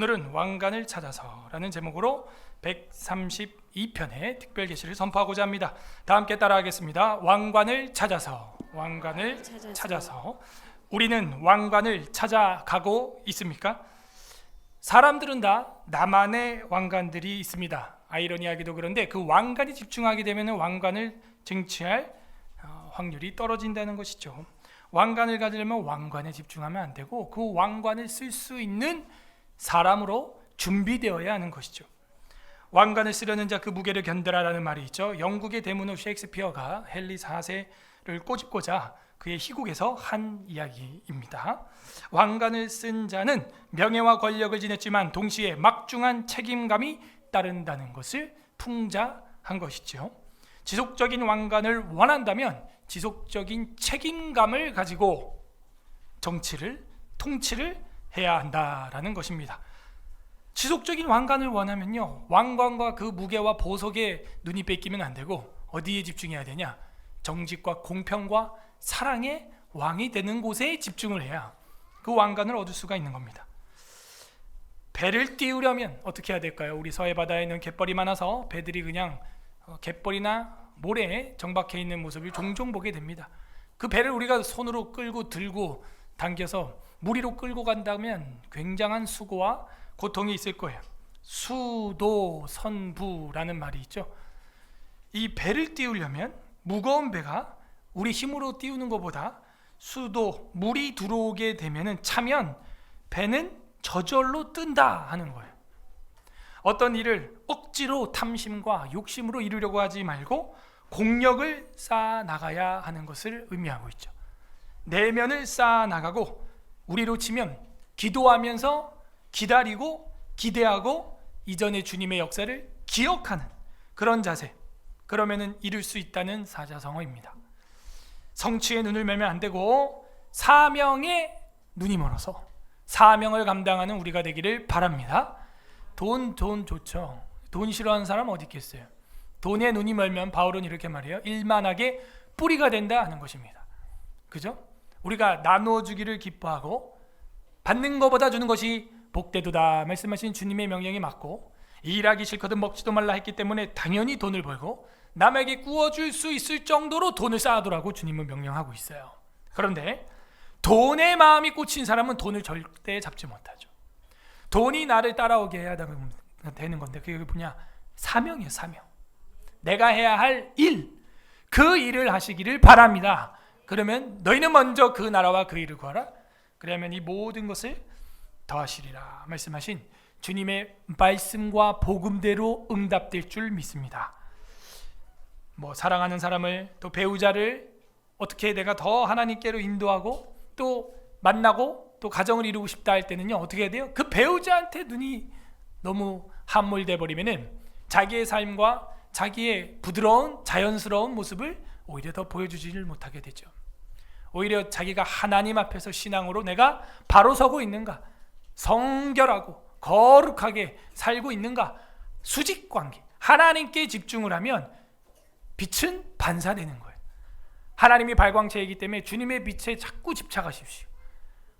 오늘은 왕관을 찾아서라는 제목으로 132편의 특별 계시를 선포하고자 합니다. 다 함께 따라하겠습니다. 왕관을 찾아서, 왕관을 찾아서. 우리는 왕관을 찾아가고 있습니까? 사람들은 다 나만의 왕관들이 있습니다. 아이러니하게도 그런데 그 왕관에 집중하게 되면 왕관을 쟁취할 확률이 떨어진다는 것이죠. 왕관을 가지려면 왕관에 집중하면 안 되고 그 왕관을 쓸 수 있는 사람으로 준비되어야 하는 것이죠. 왕관을 쓰려는 자 그 무게를 견뎌라라는 말이 있죠. 영국의 대문호 셰익스피어가 헨리 4세를 꼬집고자 그의 희곡에서 한 이야기입니다. 왕관을 쓴 자는 명예와 권력을 지녔지만 동시에 막중한 책임감이 따른다는 것을 풍자한 것이죠. 지속적인 왕관을 원한다면 지속적인 책임감을 가지고 정치를 통치를 해야 한다라는 것입니다. 지속적인 왕관을 원하면요, 왕관과 그 무게와 보석에 눈이 뺏기면 안 되고 어디에 집중해야 되냐? 정직과 공평과 사랑의 왕이 되는 곳에 집중을 해야 그 왕관을 얻을 수가 있는 겁니다. 배를 띄우려면 어떻게 해야 될까요? 우리 서해 바다에는 갯벌이 많아서 배들이 그냥 갯벌이나 모래에 정박해 있는 모습을 종종 보게 됩니다. 그 배를 우리가 손으로 끌고 들고 당겨서 물 위로 끌고 간다면 굉장한 수고와 고통이 있을 거예요. 수도선부라는 말이 있죠. 이 배를 띄우려면 무거운 배가 우리 힘으로 띄우는 것보다 물이 들어오게 되면 차면 배는 저절로 뜬다 하는 거예요. 어떤 일을 억지로 탐심과 욕심으로 이루려고 하지 말고 공력을 쌓아 나가야 하는 것을 의미하고 있죠. 내면을 쌓아 나가고 우리로 치면 기도하면서 기다리고 기대하고 이전의 주님의 역사를 기억하는 그런 자세, 그러면은 이룰 수 있다는 사자성어입니다. 성취에 눈을 매면 안 되고 사명에 눈이 멀어서 사명을 감당하는 우리가 되기를 바랍니다. 돈 좋죠. 돈 싫어하는 사람 어디 있겠어요? 돈에 눈이 멀면 바울은 이렇게 말해요. 일만하게 뿌리가 된다 하는 것입니다. 그죠? 우리가 나누어 주기를 기뻐하고 받는 것보다 주는 것이 복되도다 말씀하신 주님의 명령이 맞고 일하기 싫거든 먹지도 말라 했기 때문에 당연히 돈을 벌고 남에게 구워줄 수 있을 정도로 돈을 쌓아두라고 주님은 명령하고 있어요. 그런데 돈에 마음이 꽂힌 사람은 돈을 절대 잡지 못하죠. 돈이 나를 따라오게 해야 되는 건데 그게 뭐냐? 사명이에요. 사명. 내가 해야 할 일, 그 일을 하시기를 바랍니다. 그러면 너희는 먼저 그 나라와 그 일을 구하라. 그러면 이 모든 것을 더하시리라 말씀하신 주님의 말씀과 복음대로 응답될 줄 믿습니다. 사랑하는 사람을 또 배우자를 어떻게 내가 더 하나님께로 인도하고 또 만나고 또 가정을 이루고 싶다 할 때는요, 어떻게 해야 돼요? 그 배우자한테 눈이 너무 함몰돼 버리면은 자기의 삶과 자기의 부드러운 자연스러운 모습을 오히려 더 보여주지를 못하게 되죠. 오히려 자기가 하나님 앞에서 신앙으로 내가 바로 서고 있는가, 성결하고 거룩하게 살고 있는가, 수직관계, 하나님께 집중을 하면 빛은 반사되는 거예요. 하나님이 발광체이기 때문에 주님의 빛에 자꾸 집착하십시오.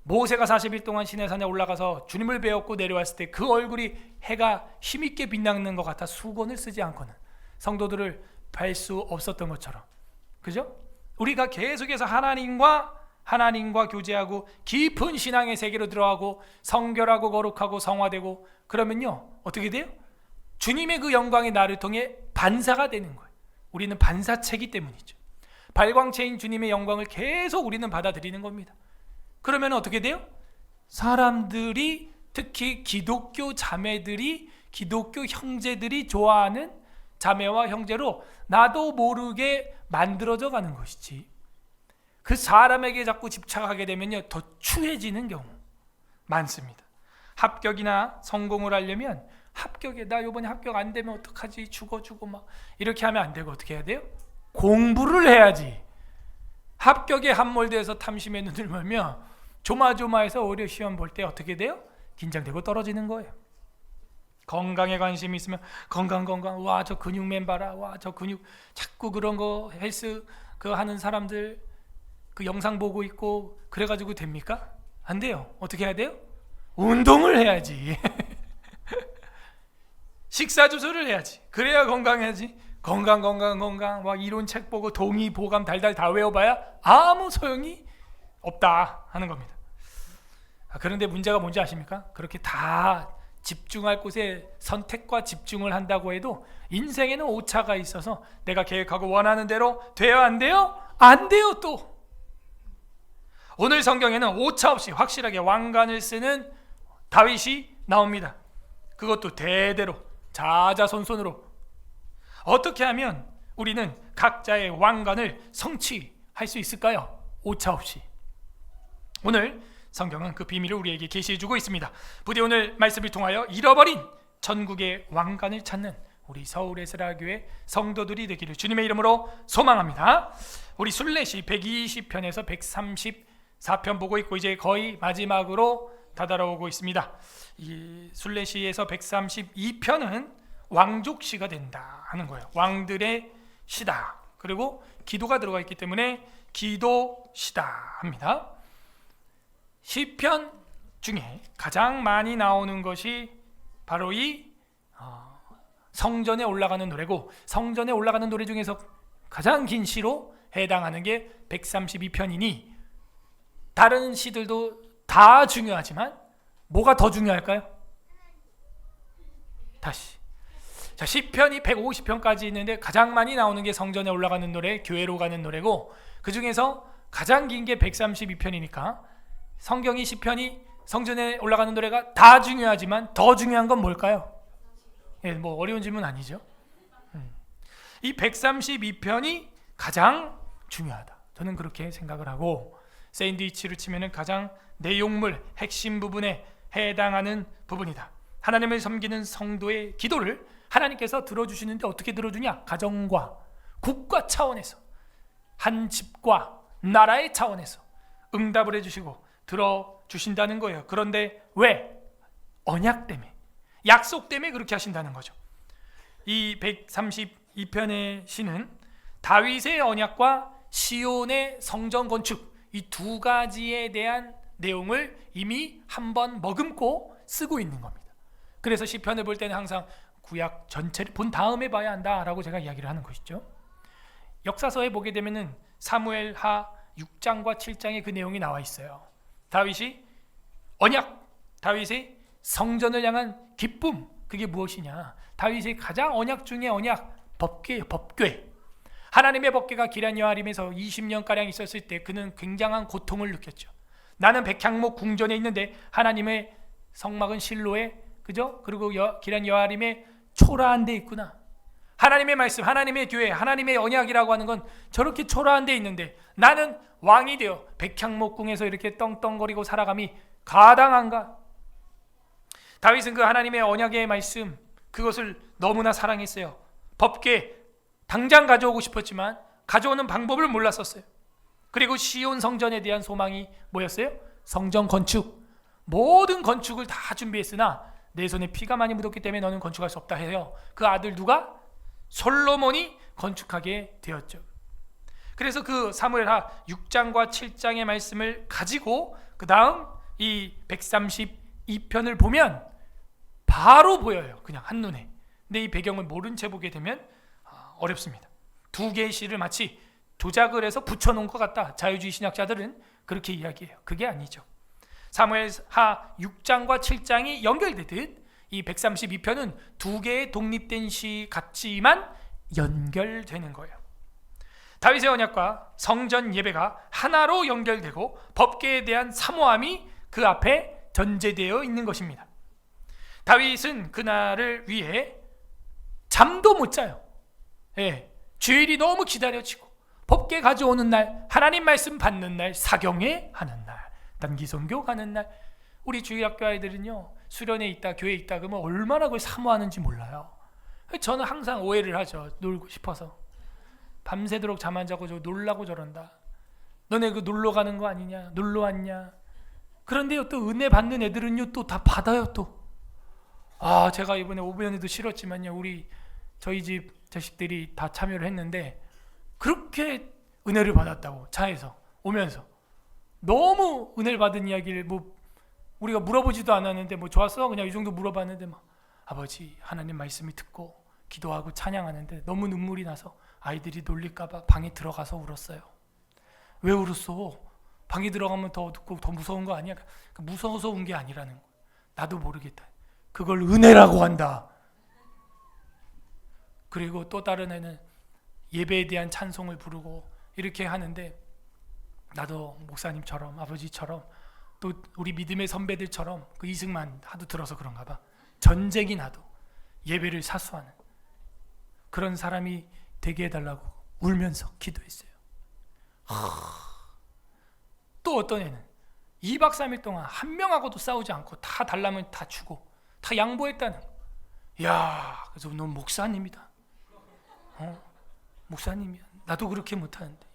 모세가 40일 동안 시내산에 올라가서 주님을 배웠고 내려왔을 때 그 얼굴이 해가 힘있게 빛나는 것 같아 수건을 쓰지 않고는 성도들을 뵐 수 없었던 것처럼, 그죠? 우리가 계속해서 하나님과 교제하고 깊은 신앙의 세계로 들어가고 성결하고 거룩하고 성화되고 그러면요, 어떻게 돼요? 주님의 그 영광이 나를 통해 반사가 되는 거예요. 우리는 반사체이기 때문이죠. 발광체인 주님의 영광을 계속 우리는 받아들이는 겁니다. 그러면 어떻게 돼요? 사람들이, 특히 기독교 자매들이, 기독교 형제들이 좋아하는 자매와 형제로 나도 모르게 만들어져 가는 것이지, 그 사람에게 자꾸 집착하게 되면요, 더 추해지는 경우 많습니다. 합격이나 성공을 하려면 나 이번에 합격 안 되면 어떡하지, 죽어 막 이렇게 하면 안 되고 어떻게 해야 돼요? 공부를 해야지. 합격에 함몰돼서 탐심에 눈을 멀면 조마조마해서 오히려 시험 볼 때 어떻게 돼요? 긴장되고 떨어지는 거예요. 건강에 관심이 있으면 건강, 와 저 근육맨 봐라, 와 저 근육, 자꾸 그런 거 헬스 하는 사람들 그 영상 보고 있고 그래가지고 됩니까? 안 돼요. 어떻게 해야 돼요? 운동을 해야지. 식사 주소를 해야지. 그래야 건강해야지. 건강 막 이론 책 보고 동의 보감 달달 다 외워봐야 아무 소용이 없다 하는 겁니다. 그런데 문제가 뭔지 아십니까? 그렇게 다 집중할 곳에 선택과 집중을 한다고 해도 인생에는 오차가 있어서 내가 계획하고 원하는 대로 돼요 안 돼요? 안 돼요 또. 오늘 성경에는 오차 없이 확실하게 왕관을 쓰는 다윗이 나옵니다. 그것도 대대로 자자손손으로. 어떻게 하면 우리는 각자의 왕관을 성취할 수 있을까요? 오차 없이. 오늘 성경은 그 비밀을 우리에게 계시해주고 있습니다. 부디 오늘 말씀을 통하여 잃어버린 전국의 왕관을 찾는 우리 서울에스라교회 성도들이 되기를 주님의 이름으로 소망합니다. 우리 순례시 120편에서 134편 보고 있고 이제 거의 마지막으로 다다라오고 있습니다. 이 순례시에서 132편은 왕족시가 된다 하는 거예요. 왕들의 시다. 그리고 기도가 들어가 있기 때문에 기도시다 합니다. 시편 중에 가장 많이 나오는 것이 바로 이 성전에 올라가는 노래고, 성전에 올라가는 노래 중에서 가장 긴 시로 해당하는 게 132편이니 다른 시들도 다 중요하지만 뭐가 더 중요할까요? 다시. 자, 시편이 150편까지 있는데 가장 많이 나오는 게 성전에 올라가는 노래, 교회로 가는 노래고, 그 중에서 가장 긴 게 132편이니까 성경이 시편이 성전에 올라가는 노래가 다 중요하지만 더 중요한 건 뭘까요? 예, 뭐 어려운 질문 아니죠. 이 132편이 가장 중요하다. 저는 그렇게 생각을 하고, 샌드위치를 치면은 가장 내용물, 핵심 부분에 해당하는 부분이다. 하나님을 섬기는 성도의 기도를 하나님께서 들어주시는데 어떻게 들어주냐? 가정과 국가 차원에서, 한 집과 나라의 차원에서 응답을 해주시고 들어주신다는 거예요. 그런데 왜? 언약 때문에, 약속 때문에 그렇게 하신다는 거죠. 이 132편의 시는 다윗의 언약과 시온의 성전 건축, 이 두 가지에 대한 내용을 이미 한번 머금고 쓰고 있는 겁니다. 그래서 시편을 볼 때는 항상 구약 전체를 본 다음에 봐야 한다라고 제가 이야기를 하는 것이죠. 역사서에 보게 되면은 사무엘하 6장과 7장에 그 내용이 나와 있어요. 다윗이 언약, 다윗의 성전을 향한 기쁨, 그게 무엇이냐? 다윗의 가장 언약 중에 언약, 법궤예요. 법궤. 하나님의 법궤가 기럇 여아림에서 20년가량 있었을 때 그는 굉장한 고통을 느꼈죠. 나는 백향목 궁전에 있는데 하나님의 성막은 실로에, 그죠? 그리고 기럇 여아림에 초라한 데 있구나. 하나님의 말씀, 하나님의 교회, 하나님의 언약이라고 하는 건 저렇게 초라한 데 있는데 나는 왕이 되어 백향목궁에서 이렇게 떵떵거리고 살아감이 가당한가? 다윗은 그 하나님의 언약의 말씀, 그것을 너무나 사랑했어요. 법궤 당장 가져오고 싶었지만 가져오는 방법을 몰랐었어요. 그리고 시온 성전에 대한 소망이 뭐였어요? 성전 건축. 모든 건축을 다 준비했으나 내 손에 피가 많이 묻었기 때문에 너는 건축할 수 없다 해요. 그 아들 누가? 솔로몬이 건축하게 되었죠. 그래서 그 사무엘하 6장과 7장의 말씀을 가지고 그 다음 이 132편을 보면 바로 보여요. 그냥 한눈에. 근데 이 배경을 모른 채 보게 되면 어렵습니다. 두 개의 시를 마치 조작을 해서 붙여놓은 것 같다. 자유주의 신학자들은 그렇게 이야기해요. 그게 아니죠. 사무엘하 6장과 7장이 연결되듯 이 132편은 두 개의 독립된 시 같지만 연결되는 거예요. 다윗의 언약과 성전 예배가 하나로 연결되고 법궤에 대한 사모함이 그 앞에 전제되어 있는 것입니다. 다윗은 그날을 위해 잠도 못 자요. 예, 주일이 너무 기다려지고 법궤 가져오는 날, 하나님 말씀 받는 날, 사경회 하는 날, 단기 선교 가는 날. 우리 주일학교 아이들은요, 수련회 있다, 교회 있다 그러면 얼마나 그걸 사모하는지 몰라요. 저는 항상 오해를 하죠. 놀고 싶어서 밤새도록 잠 안 자고 저 놀라고 저런다. 너네 그 놀러 가는 거 아니냐? 놀러 왔냐? 그런데요, 또 은혜 받는 애들은요 또 다 받아요. 또 제가 이번에 오부연에도 싫었지만요, 우리 저희 집 자식들이 다 참여를 했는데 그렇게 은혜를 받았다고 차에서 오면서 너무 은혜를 받은 이야기를 뭐 우리가 물어보지도 않았는데 뭐 좋았어? 그냥 이 정도 물어봤는데 막 아버지 하나님 말씀이 듣고 기도하고 찬양하는데 너무 눈물이 나서 아이들이 놀릴까 봐 방에 들어가서 울었어요. 왜 울었어? 방에 들어가면 더 어둡고 더 무서운 거 아니야? 무서워서 운 게 아니라는 거야. 나도 모르겠다. 그걸 은혜라고 한다. 그리고 또 다른 애는 예배에 대한 찬송을 부르고 이렇게 하는데 나도 목사님처럼 아버지처럼 또 우리 믿음의 선배들처럼 그 이승만 하도 들어서 그런가 봐. 전쟁이 나도 예배를 사수하는 그런 사람이 되게 해달라고 울면서 기도했어요. 또 어떤 애는 2박 3일 동안 한 명하고도 싸우지 않고 다 달라면 다 주고 다 양보했다는 거. 야, 그래서 넌 목사님이다. 목사님이야. 나도 그렇게 못하는데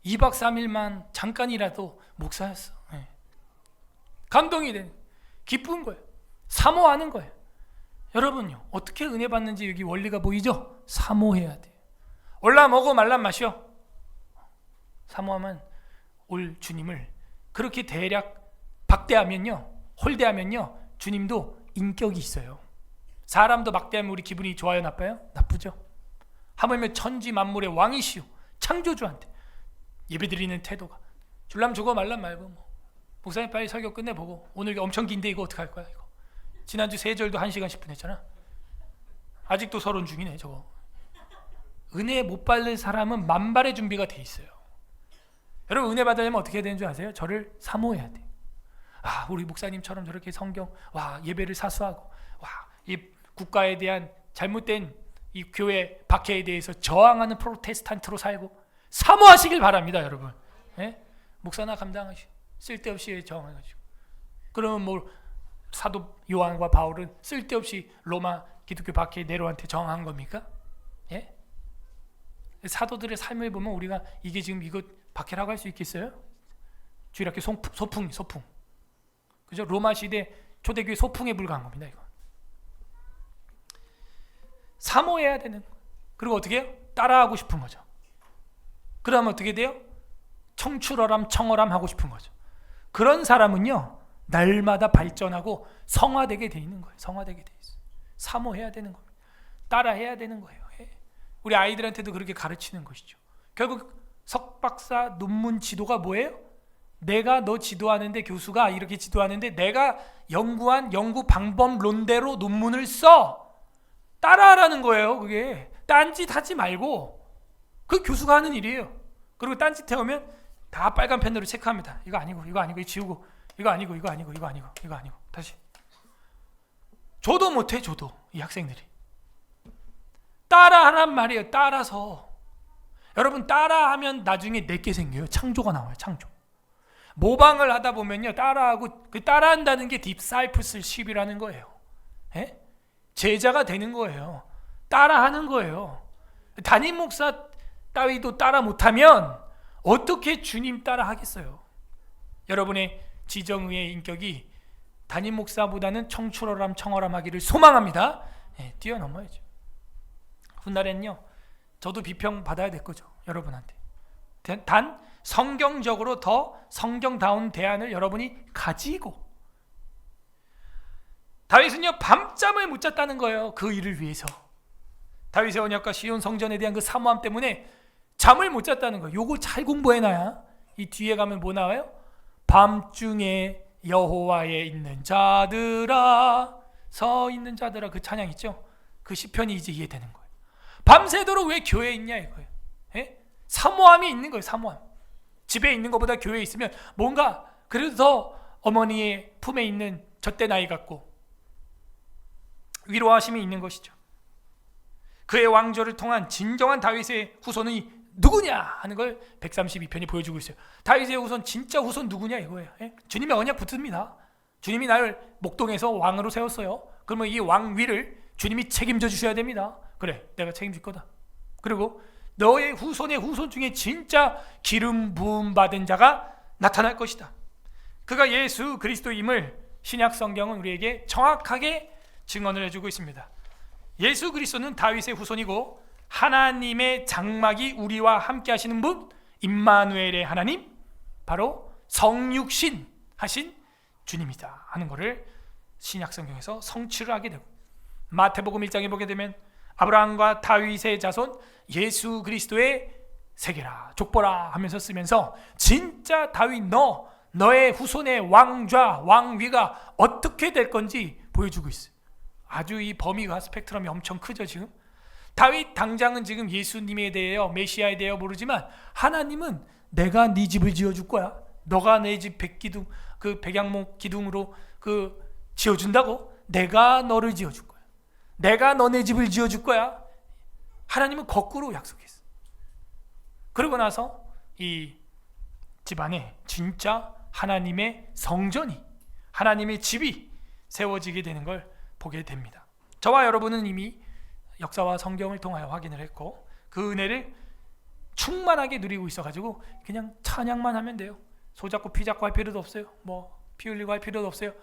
2박 3일만 잠깐이라도 목사였어. 네. 감동이 되는, 기쁜 거예요. 사모하는 거예요. 여러분요, 어떻게 은혜 받는지 여기 원리가 보이죠? 사모해야 돼요. 올라 먹어 말란 마셔. 사모하면 올 주님을 그렇게 대략 박대하면요, 홀대하면요, 주님도 인격이 있어요. 사람도 막대하면 우리 기분이 좋아요, 나빠요? 나쁘죠. 하물며 천지 만물의 왕이시오 창조주한테 예배드리는 태도가 줄람 주고 말란 말고 뭐 목사님 빨리 설교 끝내보고 오늘 엄청 긴데 이거 어떡할 거야 이거. 지난주 3절도 1시간 10분 했잖아. 아직도 서론 중이네 저거. 은혜 못 받을 사람은 만발의 준비가 돼 있어요. 여러분 은혜 받으려면 어떻게 해야 되는 줄 아세요? 저를 사모해야 돼. 아, 우리 목사님처럼 저렇게 성경 예배를 사수하고 이 국가에 대한 잘못된 이 교회 박해에 대해서 저항하는 프로테스탄트로 살고 사모하시길 바랍니다, 여러분. 예? 목사나 감당하시고 쓸데없이 저항해가지고 그러면 뭐 사도 요한과 바울은 쓸데없이 로마 기독교 박해 네로한테 저항한 겁니까? 예? 사도들의 삶을 보면 우리가 이게 지금 이거 박해라고 할 수 있겠어요? 주일학교 소풍 그죠? 로마 시대 초대교회 소풍에 불과한 겁니다. 이거 사모해야 되는 거. 그리고 어떻게 해요? 따라하고 싶은 거죠. 그러면 어떻게 돼요? 청출어람 청어람 하고 싶은 거죠. 그런 사람은요 날마다 발전하고 성화되게 돼 있는 거예요. 성화되게 돼 있어요. 사모해야 되는 겁니다. 따라해야 되는 거예요. 우리 아이들한테도 그렇게 가르치는 것이죠. 결국 석박사 논문 지도가 뭐예요? 내가 너 지도하는데 교수가 이렇게 지도하는데 내가 연구한 연구 방법론대로 논문을 써. 따라하라는 거예요. 그게 딴짓 하지 말고 그 교수가 하는 일이에요. 그리고 딴짓 해오면 다 빨간 펜으로 체크합니다. 이거 아니고 이거 지우고 이거 아니고 다시. 저도 못해. 저도 이 학생들이 따라하란 말이에요. 따라서 여러분 따라하면 나중에 내게 생겨요. 창조가 나와요. 창조. 모방을 하다 보면요 따라하고 그 따라한다는 게 디사이플스십이라는 거예요. 예? 제자가 되는 거예요. 따라하는 거예요. 담임 목사 따위도 따라 못하면 어떻게 주님 따라 하겠어요? 여러분의 지정의의 인격이 담임 목사보다는 청출어람 청어람 하기를 소망합니다. 네, 뛰어넘어야죠. 훗날엔요 저도 비평 받아야 될 거죠. 여러분한테. 단 성경적으로 더 성경다운 대안을 여러분이 가지고 다윗은요 밤잠을 못 잤다는 거예요. 그 일을 위해서. 다윗의 언약과 시온 성전에 대한 그 사모함 때문에 잠을 못 잤다는 거예요. 요거 잘 공부해놔야 이 뒤에 가면 뭐 나와요? 밤중에 여호와에 있는 자들아 서 있는 자들아 그 찬양 있죠? 그 시편이 이제 이해되는 거예요. 밤새도록 왜 교회에 있냐 이거예요. 예? 사모함이 있는 거예요. 사모함. 집에 있는 것보다 교회에 있으면 뭔가 그래도 더 어머니의 품에 있는 젖대 나이 같고 위로하심이 있는 것이죠. 그의 왕조를 통한 진정한 다윗의 후손이 누구냐 하는 걸 132편이 보여주고 있어요. 다윗의 후손 진짜 후손 누구냐 이거예요. 예? 주님의 언약 붙습니다. 주님이 나를 목동에서 왕으로 세웠어요. 그러면 이 왕 위를 주님이 책임져 주셔야 됩니다. 그래 내가 책임질 거다. 그리고 너의 후손의 후손 중에 진짜 기름 부음 받은 자가 나타날 것이다. 그가 예수 그리스도임을 신약 성경은 우리에게 정확하게 증언을 해주고 있습니다. 예수 그리스도는 다윗의 후손이고 하나님의 장막이 우리와 함께 하시는 분 임마누엘의 하나님 바로 성육신 하신 주님이다 하는 것을 신약 성경에서 성취를 하게 되고 마태복음 1장에 보게 되면 아브라함과 다윗의 자손 예수 그리스도의 세계라 족보라 하면서 쓰면서 진짜 다윗 너의 후손의 왕좌 왕위가 어떻게 될 건지 보여주고 있어요. 아주 이 범위가 스펙트럼이 엄청 크죠. 지금 다윗 당장은 지금 예수님에 대해요 메시아에 대해 모르지만 하나님은 내가 네 집을 지어줄 거야. 너가 내 집 백기둥 그 백양목 기둥으로 그 지어준다고? 내가 너를 지어줄 거야. 내가 너네 집을 지어줄 거야. 하나님은 거꾸로 약속했어. 그러고 나서 이 집안에 진짜 하나님의 성전이 하나님의 집이 세워지게 되는 걸 보게 됩니다. 저와 여러분은 이미 역사와 성경을 통하여 확인을 했고 그 은혜를 충만하게 누리고 있어가지고 그냥 찬양만 하면 돼요. 소잡고 피잡고 할 필요도 없어요. 뭐 피 흘리고 할 필요도 없어요.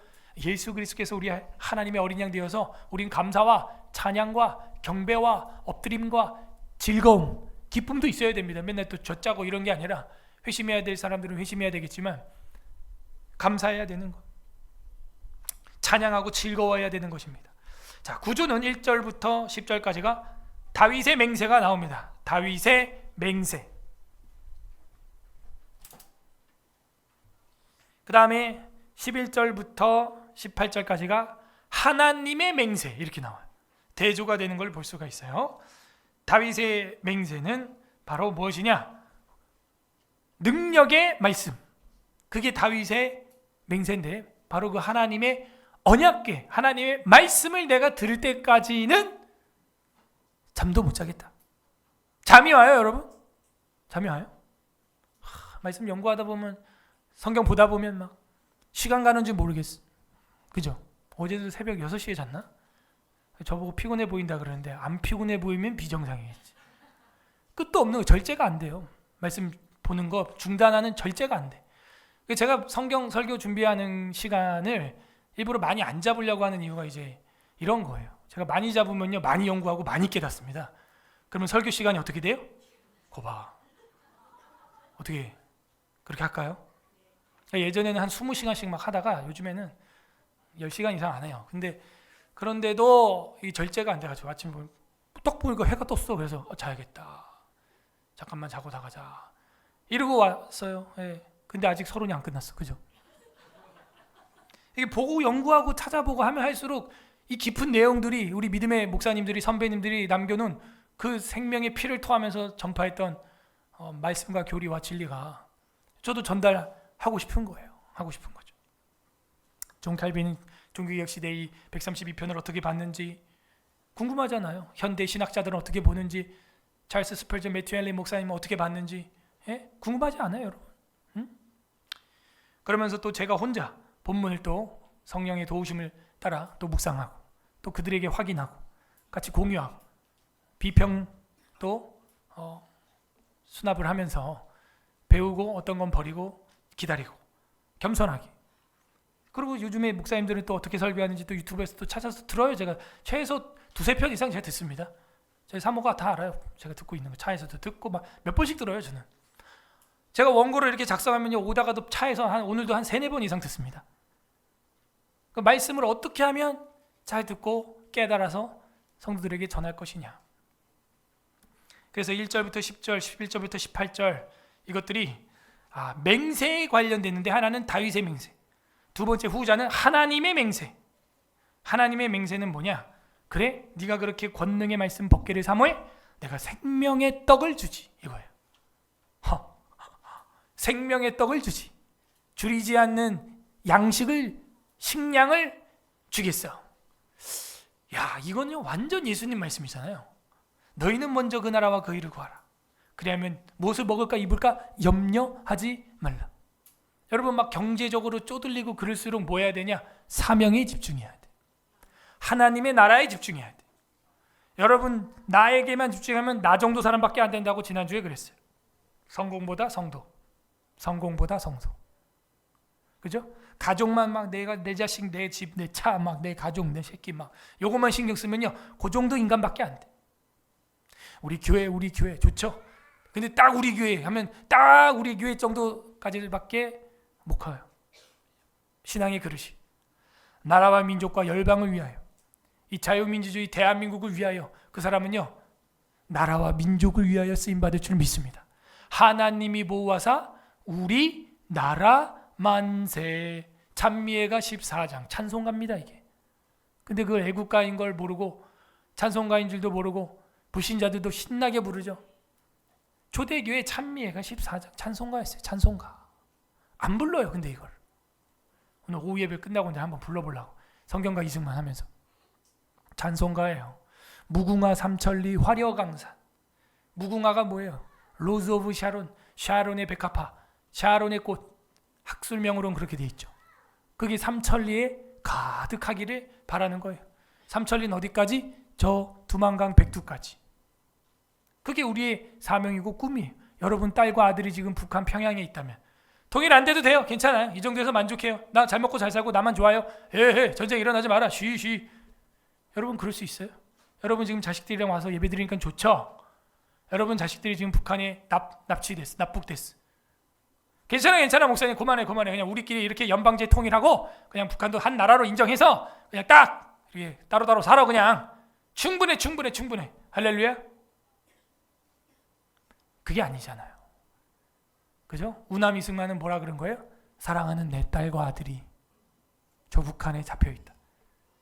예수 그리스도께서 우리 하나님의 어린 양 되어서 우린 감사와 찬양과 경배와 엎드림과 즐거움 기쁨도 있어야 됩니다. 맨날 또 젖짜고 이런 게 아니라 회심해야 될 사람들은 회심해야 되겠지만 감사해야 되는 것, 찬양하고 즐거워해야 되는 것입니다. 자, 구조는 1절부터 10절까지가 다윗의 맹세가 나옵니다. 다윗의 맹세. 그 다음에 11절부터 18절까지가 하나님의 맹세 이렇게 나와요. 대조가 되는 걸 볼 수가 있어요. 다윗의 맹세는 바로 무엇이냐? 능력의 말씀. 그게 다윗의 맹세인데 바로 그 하나님의 언약궤, 하나님의 말씀을 내가 들을 때까지는 잠도 못 자겠다. 잠이 와요, 여러분? 잠이 와요? 말씀 연구하다 보면 성경 보다 보면 막 시간 가는 줄 모르겠어. 그죠? 어제도 새벽 6시에 잤나? 저보고 피곤해 보인다 그러는데 안 피곤해 보이면 비정상이겠지. 끝도 없는 거 절제가 안 돼요. 말씀 보는 거 중단하는 절제가 안 돼. 제가 성경 설교 준비하는 시간을 일부러 많이 안 잡으려고 하는 이유가 이제 이런 거예요. 제가 많이 잡으면요 많이 연구하고 많이 깨닫습니다. 그러면 설교 시간이 어떻게 돼요? 거봐. 어떻게 그렇게 할까요? 예전에는 한 20시간씩 막 하다가 요즘에는 10시간 이상 안 해요. 근데 그런데도 이 절제가 안 돼가지고 아침 보면 딱 보니까 해가 떴어. 그래서 자야겠다. 잠깐만 자고 나가자. 이러고 왔어요. 예. 근데 아직 서론이 안 끝났어. 그죠? 이게 보고 연구하고 찾아보고 하면 할수록 이 깊은 내용들이 우리 믿음의 목사님들이 선배님들이 남겨놓은 그 생명의 피를 토하면서 전파했던 말씀과 교리와 진리가 저도 전달하고 싶은 거예요. 하고 싶은 거죠. 존 칼빈은 종교개혁 시대의 132편을 어떻게 봤는지 궁금하잖아요. 현대 신학자들은 어떻게 보는지, 찰스 스펄전, 매튜 헬리 목사님은 어떻게 봤는지 궁금하지 않아요, 여러분? 응? 그러면서 또 제가 혼자 본문을 또 성령의 도우심을 따라 또 묵상하고 또 그들에게 확인하고 같이 공유하고 비평도 수납을 하면서 배우고 어떤 건 버리고 기다리고 겸손하게. 그리고 요즘에 목사님들은 또 어떻게 설교하는지 또 유튜브에서 또 찾아서 들어요. 제가 최소 2-3편 이상 제가 듣습니다. 저희 사모가 다 알아요. 제가 듣고 있는 거 차에서도 듣고 막 몇 번씩 들어요. 저는 제가 원고를 이렇게 작성하면요 오다가도 차에서 오늘도 한 3-4번 이상 듣습니다. 그 말씀을 어떻게 하면 잘 듣고 깨달아서 성도들에게 전할 것이냐. 그래서 1절부터 10절, 11절부터 18절 이것들이 맹세에 관련됐는데 하나는 다윗의 맹세, 두 번째 후자는 하나님의 맹세. 하나님의 맹세는 뭐냐? 그래, 네가 그렇게 권능의 말씀 법궤를 사모해? 내가 생명의 떡을 주지 이거예요. 생명의 떡을 주지. 줄이지 않는 양식을 식량을 주겠어. 야, 이거는 완전 예수님 말씀이잖아요. 너희는 먼저 그 나라와 그 일을 구하라. 그래야면 무엇을 먹을까 입을까 염려하지 말라. 여러분 막 경제적으로 쪼들리고 그럴수록 뭐 해야 되냐? 사명에 집중해야 돼. 하나님의 나라에 집중해야 돼. 여러분 나에게만 집중하면 나 정도 사람밖에 안 된다고 지난주에 그랬어요. 성공보다 성도, 성공보다 성소. 그죠? 가족만 막 내가 내 자식, 내 집, 내 차, 막 내 가족, 내 새끼 막 요것만 신경 쓰면요 그 정도 인간밖에 안 돼. 우리 교회 좋죠? 근데 딱 우리 교회 하면 딱 우리 교회 정도까지밖에 못 커요. 신앙의 그릇이 나라와 민족과 열방을 위하여 이 자유민주주의 대한민국을 위하여 그 사람은요 나라와 민족을 위하여 쓰임받을 줄 믿습니다. 하나님이 보호하사 우리 나라 만세. 찬미애가 14장 찬송가입니다 이게. 근데 그 애국가인 걸 모르고 찬송가인 줄도 모르고 불신자들도 신나게 부르죠. 초대교회 찬미애가 14장 찬송가였어요. 찬송가. 안 불러요. 근데 이걸 오늘 오후 예배 끝나고 이제 한번 불러보려고 성경과 이승만 하면서. 찬송가예요. 무궁화 삼천리 화려강산. 무궁화가 뭐예요? 로즈 오브 샤론, 샤론의 백합화, 샤론의 꽃. 학술명으로는 그렇게 돼 있죠. 그게 삼천리에 가득하기를 바라는 거예요. 삼천리는 어디까지? 저 두만강 백두까지. 그게 우리의 사명이고 꿈이에요. 여러분 딸과 아들이 지금 북한 평양에 있다면 통일 안 돼도 돼요. 괜찮아요. 이 정도에서 만족해요. 나 잘 먹고 잘 살고 나만 좋아요. 전쟁 일어나지 마라. 쉬. 여러분 그럴 수 있어요? 여러분 지금 자식들이랑 와서 예배 드리니까 좋죠? 여러분 자식들이 지금 북한에 납치됐어. 납북됐어. 괜찮아 목사님 그만해 그냥 우리끼리 이렇게 연방제 통일하고 그냥 북한도 한 나라로 인정해서 그냥 딱 이렇게 따로따로 살아. 그냥 충분해 할렐루야. 그게 아니잖아요. 그죠? 우남 이승만은 뭐라 그런 거예요? 사랑하는 내 딸과 아들이 저 북한에 잡혀있다.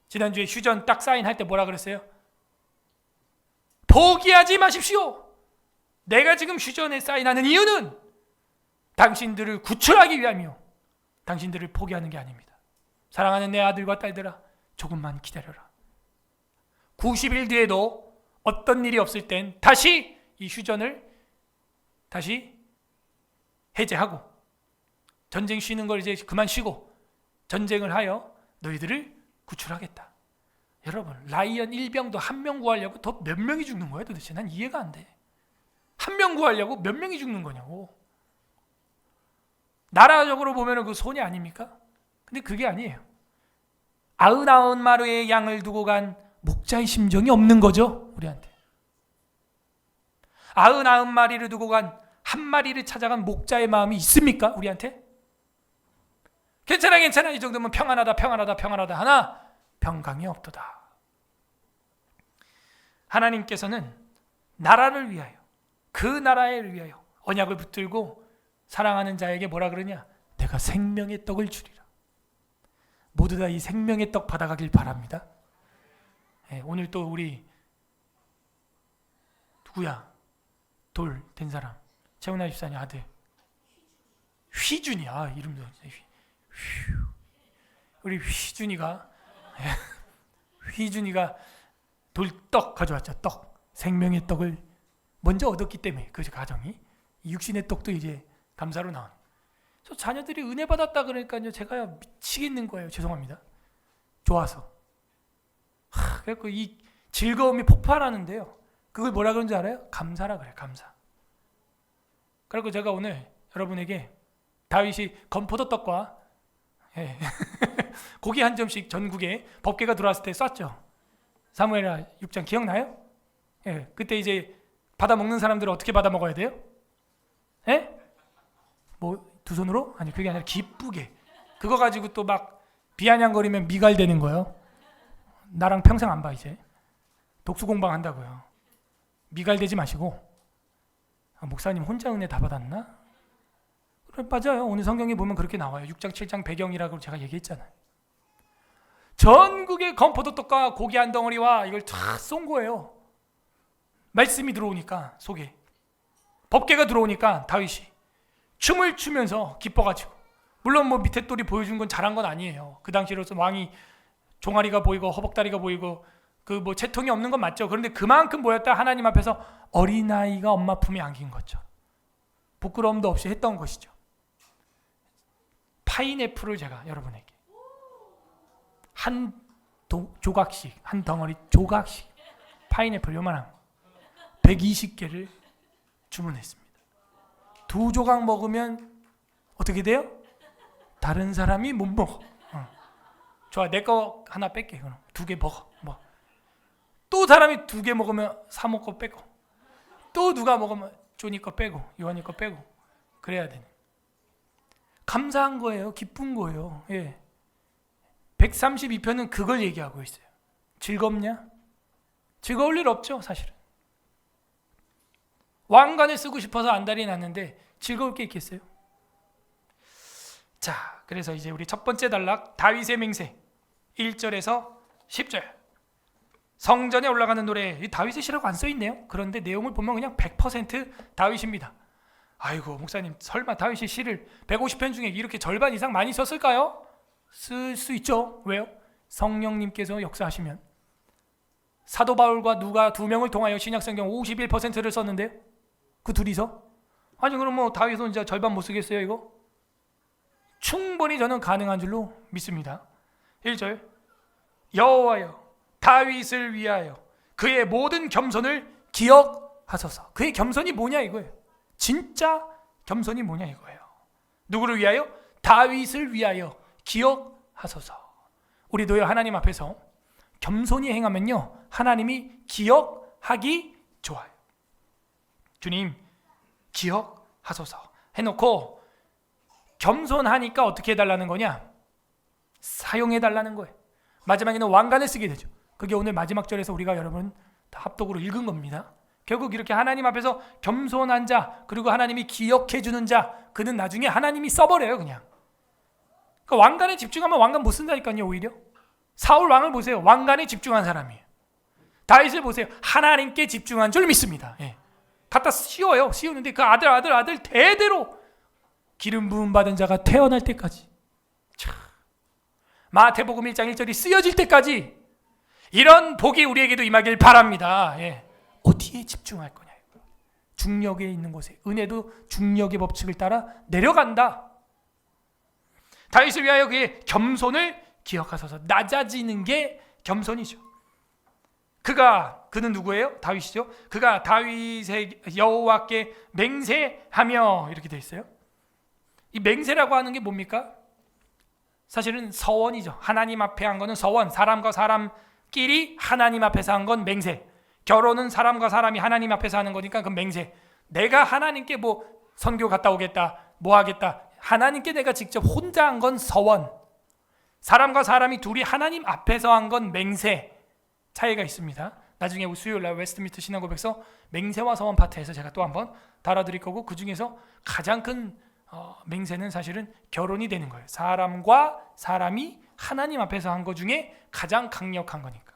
지난주에 휴전 딱 사인할 때 뭐라 그랬어요? 포기하지 마십시오. 내가 지금 휴전에 사인하는 이유는 당신들을 구출하기 위함이요 당신들을 포기하는 게 아닙니다. 사랑하는 내 아들과 딸들아 조금만 기다려라. 90일 뒤에도 어떤 일이 없을 땐 다시 이 휴전을 다시 해제하고 전쟁 쉬는 걸 이제 그만 쉬고 전쟁을 하여 너희들을 구출하겠다. 여러분 라이언 일병도 한 명 구하려고 더 몇 명이 죽는 거예요 도대체? 난 이해가 안 돼. 한 명 구하려고 몇 명이 죽는 거냐고. 나라적으로 보면 그 손이 아닙니까? 근데 그게 아니에요. 99마리의 양을 두고 간 목자의 심정이 없는 거죠 우리한테. 99마리를 두고 간 한 마리를 찾아간 목자의 마음이 있습니까 우리한테? 괜찮아 이 정도면 평안하다 하나 평강이 없도다. 하나님께서는 나라를 위하여 그 나라를 위하여 언약을 붙들고 사랑하는 자에게 뭐라 그러냐? 내가 생명의 떡을 주리라. 모두 다 이 생명의 떡 받아가길 바랍니다. 오늘 또 우리 누구야? 돌 된 사람 최훈아 집사님 아들 휘준이. 이름도 우리 휘준이가 돌떡 가져왔죠. 떡 생명의 떡을 먼저 얻었기 때문에 그 가정이 육신의 떡도 이제 감사로 나온. 저 자녀들이 은혜 받았다 그러니까요 제가 미치겠는 거예요. 죄송합니다. 좋아서. 그래서 이 즐거움이 폭발하는데요. 그걸 뭐라 그런지 알아요? 감사라 그래요. 감사. 그리고 제가 오늘 여러분에게 다윗이 건포도 떡과 고기 한 점씩 전국에 법궤가 들어왔을 때 쐈죠. 사무엘하 6장 기억나요? 그때 이제 받아 먹는 사람들은 어떻게 받아 먹어야 돼요? 뭐 두 손으로? 아니 그게 아니라 기쁘게. 그거 가지고 또 막 비아냥거리면 미갈되는 거예요. 나랑 평생 안 봐 이제. 독수 공방 한다고요. 미갈되지 마시고. 목사님 혼자 은혜 다 받았나? 그래, 맞아요. 오늘 성경에 보면 그렇게 나와요. 6장 7장 배경이라고 제가 얘기했잖아요. 전국의 건포도떡과 고기 한 덩어리와 이걸 다 쏜 거예요. 말씀이 들어오니까 속에 법궤가 들어오니까 다윗이 춤을 추면서 기뻐가지고. 물론 뭐 밑에 똘이 보여준 건 잘한 건 아니에요. 그 당시로서 왕이 종아리가 보이고 허벅다리가 보이고 그 뭐 채통이 없는 건 맞죠. 그런데 그만큼 뭐였다? 하나님 앞에서 어린아이가 엄마 품에 안긴 거죠. 부끄러움도 없이 했던 것이죠. 파인애플을 제가 여러분에게 한 조각씩, 한 덩어리 조각씩 파인애플 요만한 120개를 주문했습니다. 2조각 먹으면 어떻게 돼요? 다른 사람이 못 먹어. 좋아, 내 거 하나 뺄게. 그럼 2개 먹어. 또 사람이 2개 먹으면 사모 거 빼고, 또 누가 먹으면 조니 거 빼고, 요한이 거 빼고, 그래야 되는. 감사한 거예요. 기쁜 거예요. 132편은 그걸 얘기하고 있어요. 즐겁냐? 즐거울 일 없죠, 사실은. 왕관을 쓰고 싶어서 안달이 났는데 즐거울 게 있겠어요? 자, 그래서 이제 우리 첫 번째 단락 다윗의 맹세 1절에서 10절. 성전에 올라가는 노래, 이 다윗의 시라고 안 써있네요. 그런데 내용을 보면 그냥 100% 다윗입니다. 아이고 목사님, 설마 다윗이 시를 150편 중에 이렇게 절반 이상 많이 썼을까요? 쓸 수 있죠. 왜요? 성령님께서 역사하시면. 사도 바울과 누가 두 명을 통하여 신약성경 51%를 썼는데요. 그 둘이서? 아니 그럼 뭐 다윗은 이제 절반 못 쓰겠어요 이거? 충분히 저는 가능한 줄로 믿습니다. 1절 여호와여 다윗을 위하여 그의 모든 겸손을 기억하소서. 그의 겸손이 뭐냐 이거예요. 진짜 겸손이 뭐냐 이거예요. 누구를 위하여? 다윗을 위하여 기억하소서. 우리도요 하나님 앞에서 겸손히 행하면요 하나님이 기억하기 좋아요. 주님 기억하소서 해놓고 겸손하니까 어떻게 해달라는 거냐? 사용해달라는 거예요. 마지막에는 왕관을 쓰게 되죠. 그게 오늘 마지막 절에서 우리가 여러분 다 합독으로 읽은 겁니다. 결국 이렇게 하나님 앞에서 겸손한 자, 그리고 하나님이 기억해주는 자, 그는 나중에 하나님이 써버려요 그냥. 그 왕관에 집중하면 왕관 못 쓴다니까요. 오히려 사울 왕을 보세요. 왕관에 집중한 사람이에요. 다윗을 보세요. 하나님께 집중한 줄 믿습니다. 예. 갖다 씌워요. 씌우는데 그 아들 대대로 기름 부음 받은 자가 태어날 때까지, 참, 마태복음 1장 1절이 쓰여질 때까지 이런 복이 우리에게도 임하길 바랍니다. 예. 어디에 집중할 거냐? 중력에 있는 곳에. 은혜도 중력의 법칙을 따라 내려간다. 다윗을 위하여 그의 겸손을 기억하소서. 낮아지는 게 겸손이죠. 그는 누구예요? 다윗이죠. 그가 다윗의 여호와께 맹세하며 이렇게 되어 있어요. 이 맹세라고 하는 게 뭡니까? 사실은 서원이죠. 하나님 앞에 한 거는 서원. 사람과 사람끼리 하나님 앞에서 한 건 맹세. 결혼은 사람과 사람이 하나님 앞에서 하는 거니까 그건 맹세. 내가 하나님께 뭐 선교 갔다 오겠다, 뭐 하겠다, 하나님께 내가 직접 혼자 한 건 서원. 사람과 사람이 둘이 하나님 앞에서 한 건 맹세. 차이가 있습니다. 나중에 수요일날 웨스트민스터 신앙고백서 맹세와 서원 파트에서 제가 또 한번 달아드릴 거고, 그 중에서 가장 큰 맹세는 사실은 결혼이 되는 거예요. 사람과 사람이 하나님 앞에서 한 것 중에 가장 강력한 거니까.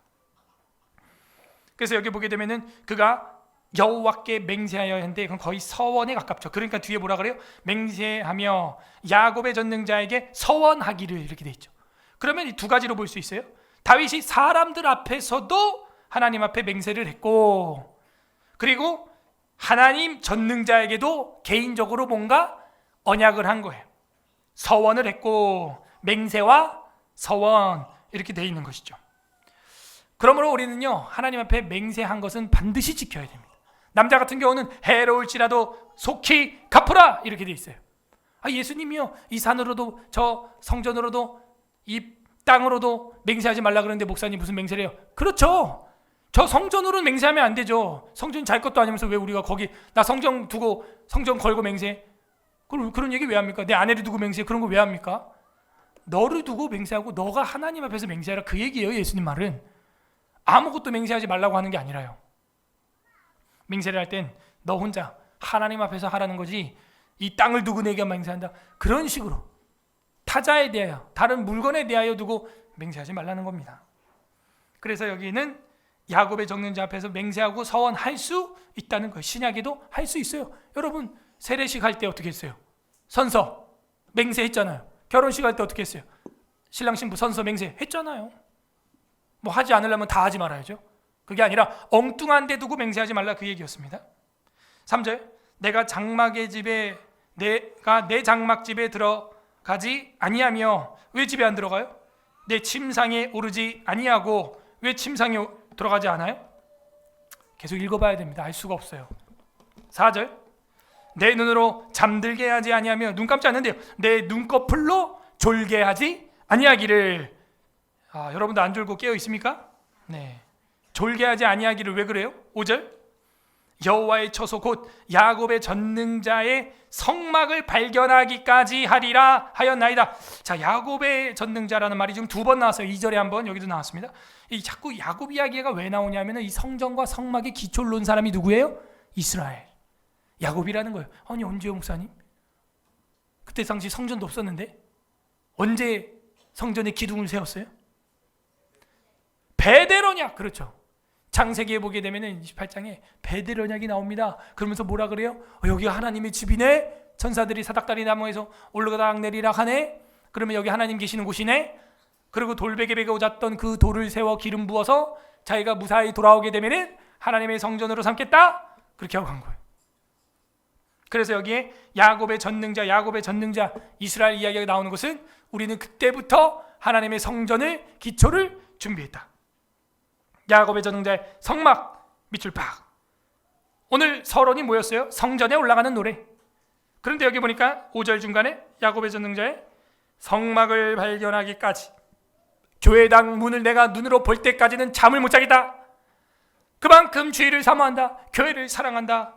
그래서 여기 보게 되면은 그가 여호와께 맹세하여 했는데 그건 거의 서원에 가깝죠. 그러니까 뒤에 뭐라 그래요? 맹세하며 야곱의 전능자에게 서원하기를, 이렇게 돼 있죠. 그러면 이 두 가지로 볼 수 있어요. 다윗이 사람들 앞에서도 하나님 앞에 맹세를 했고, 그리고 하나님 전능자에게도 개인적으로 뭔가 언약을 한 거예요. 서원을 했고, 맹세와 서원, 이렇게 돼 있는 것이죠. 그러므로 우리는요 하나님 앞에 맹세한 것은 반드시 지켜야 됩니다. 남자 같은 경우는 해로울지라도 속히 갚으라, 이렇게 돼 있어요. 예수님이요 이 산으로도 저 성전으로도 이 땅으로도 맹세하지 말라 그러는데 목사님 무슨 맹세를 해요? 그렇죠. 저 성전으로는 맹세하면 안 되죠. 성전 잘 것도 아니면서 왜 우리가 거기 나 성전 두고 성전 걸고 맹세? 그런 얘기 왜 합니까? 내 아내를 두고 맹세, 그런 거 왜 합니까? 너를 두고 맹세하고 너가 하나님 앞에서 맹세하라, 그 얘기예요. 예수님 말은 아무것도 맹세하지 말라고 하는 게 아니라요. 맹세를 할 땐 너 혼자 하나님 앞에서 하라는 거지, 이 땅을 두고 내게 맹세한다, 그런 식으로 타자에 대하여, 다른 물건에 대하여 두고 맹세하지 말라는 겁니다. 그래서 여기는 야곱의 적는자 앞에서 맹세하고 서원할 수 있다는 거예요. 신약에도 할 수 있어요. 여러분 세례식 할 때 어떻게 했어요? 선서 맹세했잖아요. 결혼식 할 때 어떻게 했어요? 신랑 신부 선서 맹세했잖아요. 뭐 하지 않으려면 다 하지 말아야죠. 그게 아니라 엉뚱한 데 두고 맹세하지 말라, 그 얘기였습니다. 3절 내가 내 장막 집에 들어가지 아니하며. 왜 집에 안 들어가요? 내 침상에 오르지 아니하고. 왜 침상에 들어가지 않아요? 계속 읽어봐야 됩니다. 알 수가 없어요. 4절 내 눈으로 잠들게 하지 아니하며. 눈 감지 않는데요. 내 눈꺼풀로 졸게 하지 아니하기를. 여러분도 안 졸고 깨어 있습니까? 네. 졸게 하지 아니하기를. 왜 그래요? 5절 여호와의 처소 곧 야곱의 전능자의 성막을 발견하기까지 하리라 하였나이다. 자, 야곱의 전능자라는 말이 지금 2번 나왔어요. 2절에 한번, 여기도 나왔습니다. 이 자꾸 야곱 이야기가 왜 나오냐면 이 성전과 성막의 기초를 놓은 사람이 누구예요? 이스라엘, 야곱이라는 거예요. 아니 언제요 목사님? 그때 당시 성전도 없었는데 언제 성전에 기둥을 세웠어요? 베델 언약, 그렇죠. 창세기에 보게 되면 28장에 베델 언약이 나옵니다. 그러면서 뭐라 그래요? 여기가 하나님의 집이네. 천사들이 사닥다리 나무에서 올라가닥 내리락 하네. 그러면 여기 하나님 계시는 곳이네. 그리고 돌베개베개 오잤던 그 돌을 세워 기름 부어서 자기가 무사히 돌아오게 되면 하나님의 성전으로 삼겠다. 그렇게 하고 간 거예요. 그래서 여기에 야곱의 전능자 이스라엘 이야기가 나오는 것은 우리는 그때부터 하나님의 성전을 기초를 준비했다. 야곱의 전능자의 성막 밑줄 팍. 오늘 서론이 뭐였어요? 성전에 올라가는 노래. 그런데 여기 보니까 5절 중간에 야곱의 전능자의 성막을 발견하기까지, 교회당 문을 내가 눈으로 볼 때까지는 잠을 못 자겠다. 그만큼 주의를 사모한다. 교회를 사랑한다.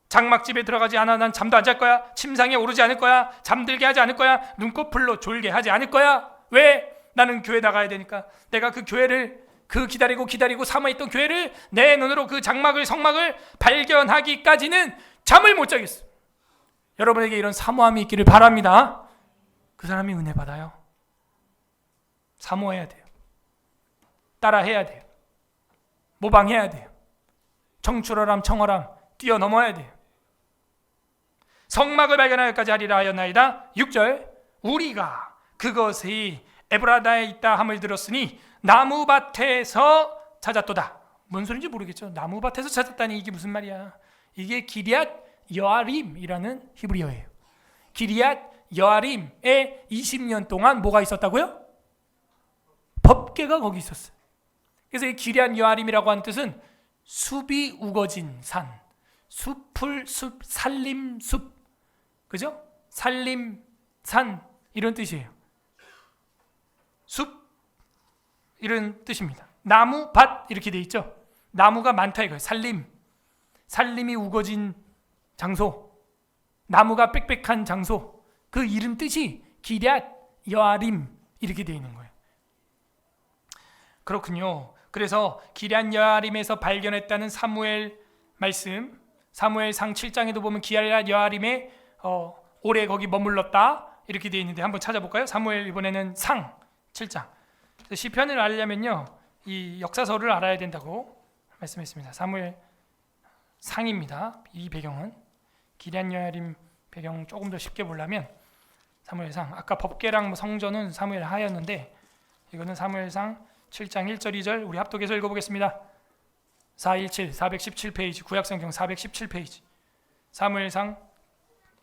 장막집에 들어가지 않아 난 잠도 안 잘 거야. 침상에 오르지 않을 거야. 잠들게 하지 않을 거야. 눈꺼풀로 졸게 하지 않을 거야. 왜? 나는 교회 나가야 되니까. 내가 그 교회를 기다리고 사모했던 교회를 내 눈으로 그 성막을 발견하기까지는 잠을 못 자겠어. 여러분에게 이런 사모함이 있기를 바랍니다. 그 사람이 은혜 받아요. 사모해야 돼요. 따라해야 돼요. 모방해야 돼요. 청출어람 청어람 뛰어넘어야 돼요. 성막을 발견하기까지 하리라 하였나이다. 6절, 우리가 그것이 에브라다에 있다 함을 들었으니 나무밭에서 찾았도다. 뭔 소리인지 모르겠죠. 나무밭에서 찾았다니 이게 무슨 말이야. 이게 기리앗 여아림이라는 히브리어예요. 기리앗 여아림에 20년 동안 뭐가 있었다고요? 법궤가 거기 있었어요. 그래서 이 기리앗 여아림이라고 하는 뜻은 숲이 우거진 산, 숲, 산림숲, 그죠? 산림산 이런 뜻이에요. 숲 이런 뜻입니다. 나무, 밭 이렇게 돼 있죠. 나무가 많다 이거예요. 산림이 우거진 장소, 나무가 빽빽한 장소, 그 이름 뜻이 기럇 여아림 이렇게 돼 있는 거예요. 그렇군요. 그래서 기럇 여아림에서 발견했다는 사무엘 말씀, 사무엘상 7장에도 보면 기럇 여아림에 오래 거기 머물렀다 이렇게 돼 있는데 한번 찾아볼까요? 사무엘 이번에는 상 7장. 시편을 알려면요 이 역사서를 알아야 된다고 말씀했습니다. 사무엘 상입니다. 이 배경은 기럇 여아림 배경 조금 더 쉽게 보려면 사무엘상, 아까 법궤랑 성전은 사무엘 하였는데 이거는 사무엘상 7장 1절 2절 우리 합독해서 읽어보겠습니다. 417 417페이지 구약성경 417페이지 사무엘상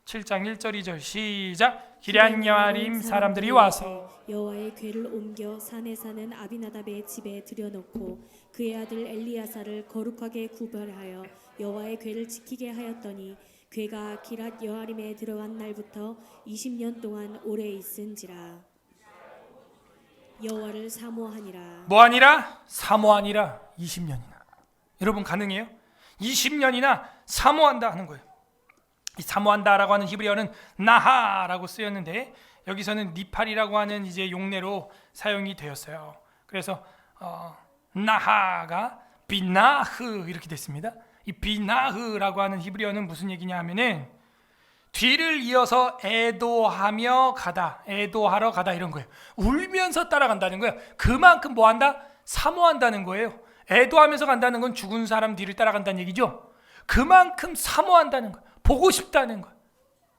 7장 1절 2절 시작. 기럇 여아림 사람들이 와서 여호와의 궤를 옮겨 산에 사는 아비나답의 집에 들여놓고 그의 아들 엘리야사를 거룩하게 구별하여 여호와의 궤를 지키게 하였더니 궤가 기럇 여아림에 들어간 날부터 20년 동안 오래 있은지라. 여호와를 사모하니라. 뭐하니라? 사모하니라. 20년이나. 여러분 가능해요? 20년이나 사모한다 하는 거예요. 이 사모한다라고 하는 히브리어는 나하라고 쓰였는데 여기서는 니팔이라고 하는 이제 용례로 사용이 되었어요. 그래서 나하가 비나흐 이렇게 됐습니다. 이 비나흐라고 하는 히브리어는 무슨 얘기냐 하면은 뒤를 이어서 애도하러 가다 이런 거예요. 울면서 따라간다는 거예요. 그만큼 뭐한다? 사모한다는 거예요. 애도하면서 간다는 건 죽은 사람 뒤를 따라간다는 얘기죠. 그만큼 사모한다는 거예요. 보고 싶다는 거예요.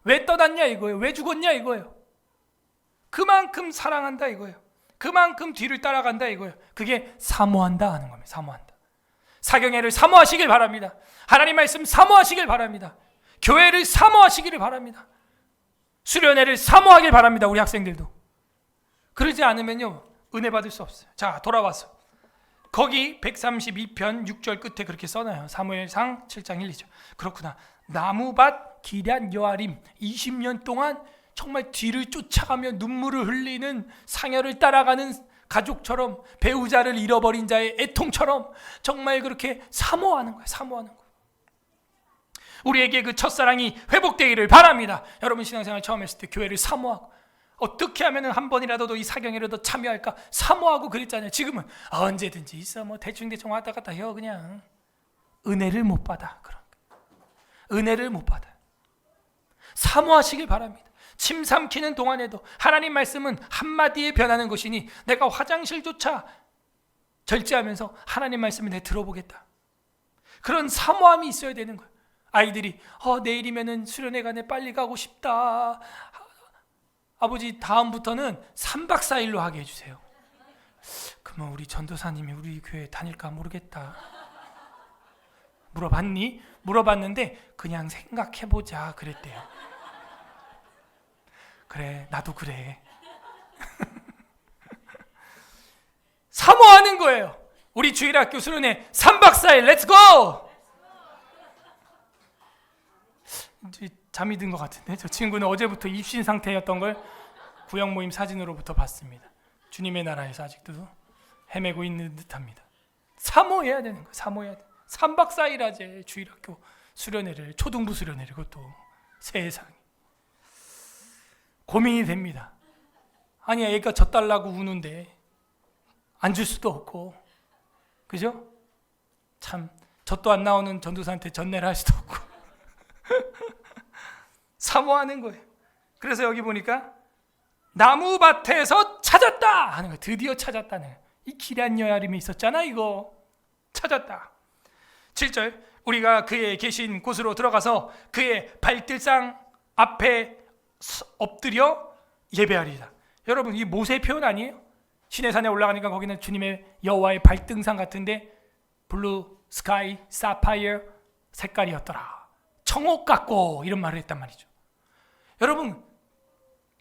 왜 떠났냐 이거예요. 왜 죽었냐 이거예요. 그만큼 사랑한다 이거예요. 그만큼 뒤를 따라간다 이거예요. 그게 사모한다 하는 겁니다. 사모한다. 사경회를 사모하시길 바랍니다. 하나님 말씀 사모하시길 바랍니다. 교회를 사모하시기를 바랍니다. 수련회를 사모하길 바랍니다. 우리 학생들도. 그러지 않으면요 은혜 받을 수 없어요. 자, 돌아와서 거기 132편 6절 끝에 그렇게 써놔요. 사무엘상 7장 1, 2절. 그렇구나. 나무밭 기럇 여아림 20년 동안 정말 뒤를 쫓아가며 눈물을 흘리는 상여를 따라가는 가족처럼, 배우자를 잃어버린 자의 애통처럼 정말 그렇게 사모하는 거예요. 사모하는 거예요. 우리에게 그 첫사랑이 회복되기를 바랍니다. 여러분 신앙생활 처음 했을 때 교회를 사모하고 어떻게 하면 한 번이라도 이 사경이라도 참여할까 사모하고 그랬잖아요. 지금은 언제든지 있어 뭐 대충대충 왔다 갔다 해요. 그냥 은혜를 못 받아. 그런 은혜를 못 받아. 사모하시길 바랍니다. 침 삼키는 동안에도 하나님 말씀은 한마디에 변하는 것이니 내가 화장실조차 절제하면서 하나님 말씀을 내 들어보겠다. 그런 사모함이 있어야 되는 거예요. 아이들이 내일이면은 수련회관에 빨리 가고 싶다. 아버지 다음부터는 3박 4일로 하게 해주세요. 그러면 우리 전도사님이 우리 교회 다닐까 모르겠다. 물어봤니? 물어봤는데 그냥 생각해보자 그랬대요. 그래 나도 그래. 사모하는 거예요. 우리 주일학교 수련회 3박 4일 렛츠고! 잠이 든 것 같은데 저 친구는 어제부터 입신 상태였던 걸 구역 모임 사진으로부터 봤습니다. 주님의 나라에서 아직도 헤매고 있는 듯합니다. 사모해야 되는 거예요. 사모해야 돼. 3박 4일 하재 주일학교 수련회를 초등부 수련회를 그것도 세상에 고민이 됩니다. 아니 애가 젖달라고 우는데 안 줄 수도 없고 그죠? 참 젖도 안 나오는 전도사한테 전례를 할 수도 없고 사모하는 거예요. 그래서 여기 보니까 나무밭에서 찾았다 하는 거예요. 드디어 찾았다는 거예요. 이 기럇 여아림이 있었잖아. 이거 찾았다. 7절 우리가 그의 계신 곳으로 들어가서 그의 발들상 앞에 엎드려 예배하리다. 여러분 이 모세 표현 아니에요? 시내산에 올라가니까 거기는 주님의 여호와의 발등상 같은데 블루 스카이 사파이어 색깔이었더라. 청옥 같고 이런 말을 했단 말이죠. 여러분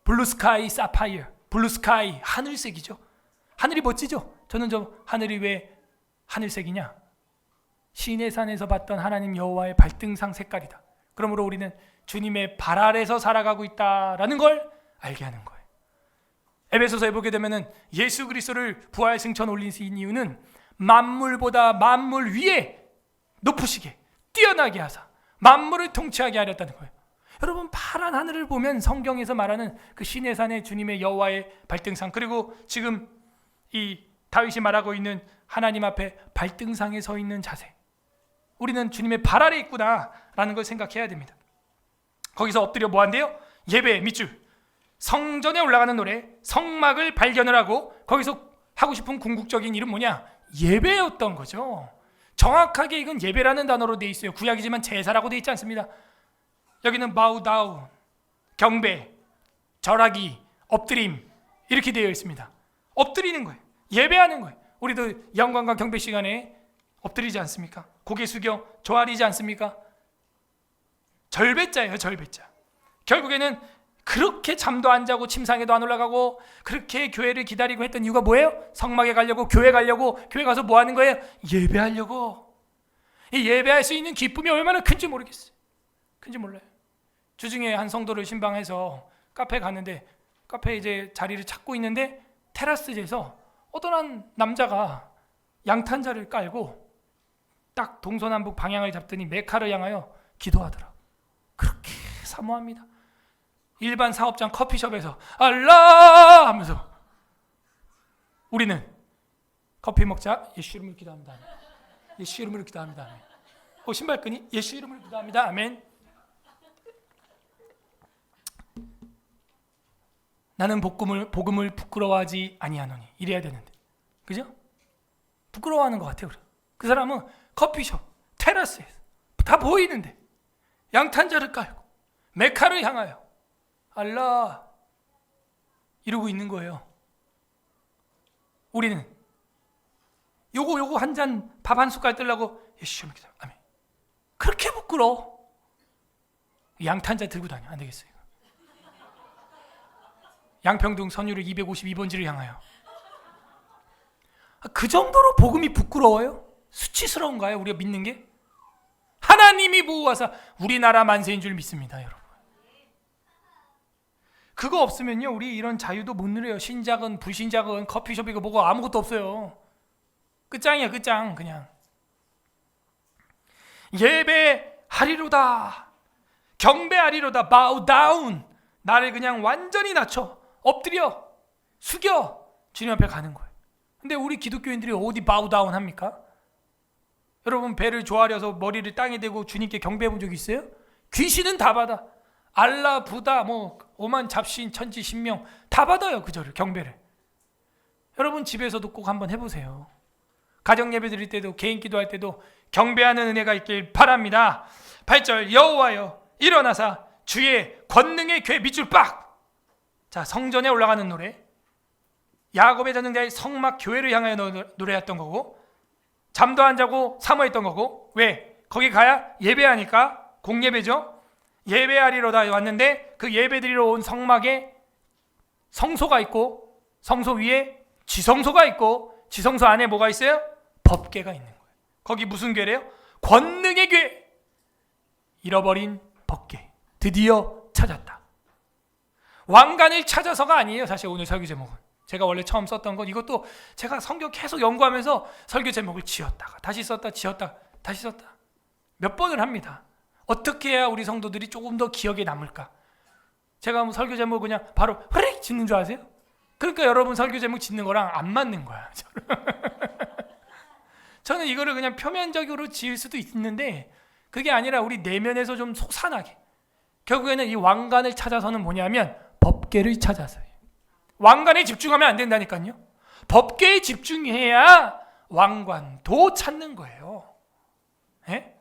블루 스카이 사파이어 블루 스카이 하늘색이죠. 하늘이 멋지죠. 저는 저 하늘이 왜 하늘색이냐? 시내산에서 봤던 하나님 여호와의 발등상 색깔이다. 그러므로 우리는 주님의 발 아래서 살아가고 있다라는 걸 알게 하는 거예요. 에베소서에 보게 되면은 예수 그리스도를 부활 승천 올리신 이유는 만물보다 만물 위에 높으시게 뛰어나게 하사 만물을 통치하게 하렸다는 거예요. 여러분 파란 하늘을 보면 성경에서 말하는 그 시내산의 주님의 여호와의 발등상 그리고 지금 이 다윗이 말하고 있는 하나님 앞에 발등상에 서 있는 자세 우리는 주님의 발 아래 있구나라는 걸 생각해야 됩니다. 거기서 엎드려 뭐 한대요? 예배 밑줄 성전에 올라가는 노래 성막을 발견을 하고 거기서 하고 싶은 궁극적인 일은 뭐냐? 예배였던 거죠. 정확하게 이건 예배라는 단어로 돼 있어요. 구약이지만 제사라고 돼 있지 않습니다. 여기는 bow down, 경배, 절하기, 엎드림 이렇게 되어 있습니다. 엎드리는 거예요. 예배하는 거예요. 우리도 영광과 경배 시간에 엎드리지 않습니까? 고개 숙여 조아리지 않습니까? 절배자예요. 절배자. 결국에는 그렇게 잠도 안 자고 침상에도 안 올라가고 그렇게 교회를 기다리고 했던 이유가 뭐예요? 성막에 가려고 교회 가려고 교회 가서 뭐 하는 거예요? 예배하려고. 이 예배할 수 있는 기쁨이 얼마나 큰지 모르겠어요. 큰지 몰라요. 주중에 한 성도를 신방해서 카페 갔는데 카페에 이제 자리를 찾고 있는데 테라스에서 어떤 한 남자가 양탄자를 깔고 딱 동서남북 방향을 잡더니 메카를 향하여 기도하더라. 그렇게 사모합니다. 일반 사업장 커피숍에서 알라 하면서 우리는 커피 먹자 예수 이름으로 기도합니다. 예수 이름으로 기도합니다. 신발끈이 예수 이름으로 기도합니다. 아멘. 나는 복음을 부끄러워하지 아니하노니 이래야 되는데 그죠? 부끄러워하는 것 같아요. 그 사람은 커피숍 테라스에서 다 보이는데 양탄자를 깔고 메카를 향하여 알라 이러고 있는 거예요. 우리는 요거 한 잔 밥 한 숟갈 뜨려고 예수 이름으로 기도합니다. 아멘. 그렇게 부끄러워. 양탄자 들고 다녀 안 되겠어요. 양평동 선유를 252번지를 향하여 그 정도로 복음이 부끄러워요? 수치스러운가요? 우리가 믿는 게? 하나님이 보호하사 우리나라 만세인 줄 믿습니다. 여러분 그거 없으면요 우리 이런 자유도 못 누려요. 신작은 불신작은 커피숍이고 뭐고 아무것도 없어요. 끝장이야 끝장. 그냥 예배하는 하리로다. 경배하리로다. bow down. 나를 그냥 완전히 낮춰 엎드려 숙여 주님 앞에 가는 거예요. 근데 우리 기독교인들이 어디 bow down 합니까? 여러분 배를 조아려서 머리를 땅에 대고 주님께 경배해 본 적 있어요? 귀신은 다 받아. 알라, 부다, 뭐 오만 잡신, 천지, 신명 다 받아요. 그저를 경배를. 여러분 집에서도 꼭 한번 해보세요. 가정 예배 드릴 때도 개인 기도할 때도 경배하는 은혜가 있길 바랍니다. 8절 여호와여 일어나사 주의 권능의 궤 밑줄 빡. 자, 성전에 올라가는 노래. 야곱의 전능자의 성막 교회를 향하여 노래했던 거고, 잠도 안 자고 사모했던 거고. 왜? 거기 가야 예배하니까. 공예배죠. 예배하리로다 왔는데 그 예배드리러 온 성막에 성소가 있고, 성소 위에 지성소가 있고, 지성소 안에 뭐가 있어요? 법궤가 있는 거예요. 거기 무슨 궤래요? 권능의 궤. 잃어버린 법궤 드디어 찾았다. 왕관을 찾아서가 아니에요. 사실 오늘 설교 제목은 제가 원래 처음 썼던 건, 이것도 제가 성경 계속 연구하면서 설교 제목을 지었다가 다시 썼다, 지었다, 다시 썼다 몇 번을 합니다. 어떻게 해야 우리 성도들이 조금 더 기억에 남을까? 제가 뭐 설교 제목 그냥 바로 흐릭 짓는 줄 아세요? 그러니까 여러분 설교 제목 짓는 거랑 안 맞는 거야. 저는 이거를 그냥 표면적으로 지을 수도 있는데 그게 아니라 우리 내면에서 좀 솟아나게. 결국에는 이 왕관을 찾아서는 뭐냐면 법궤를 찾아서요. 왕관에 집중하면 안 된다니까요. 법궤에 집중해야 왕관도 찾는 거예요. 예?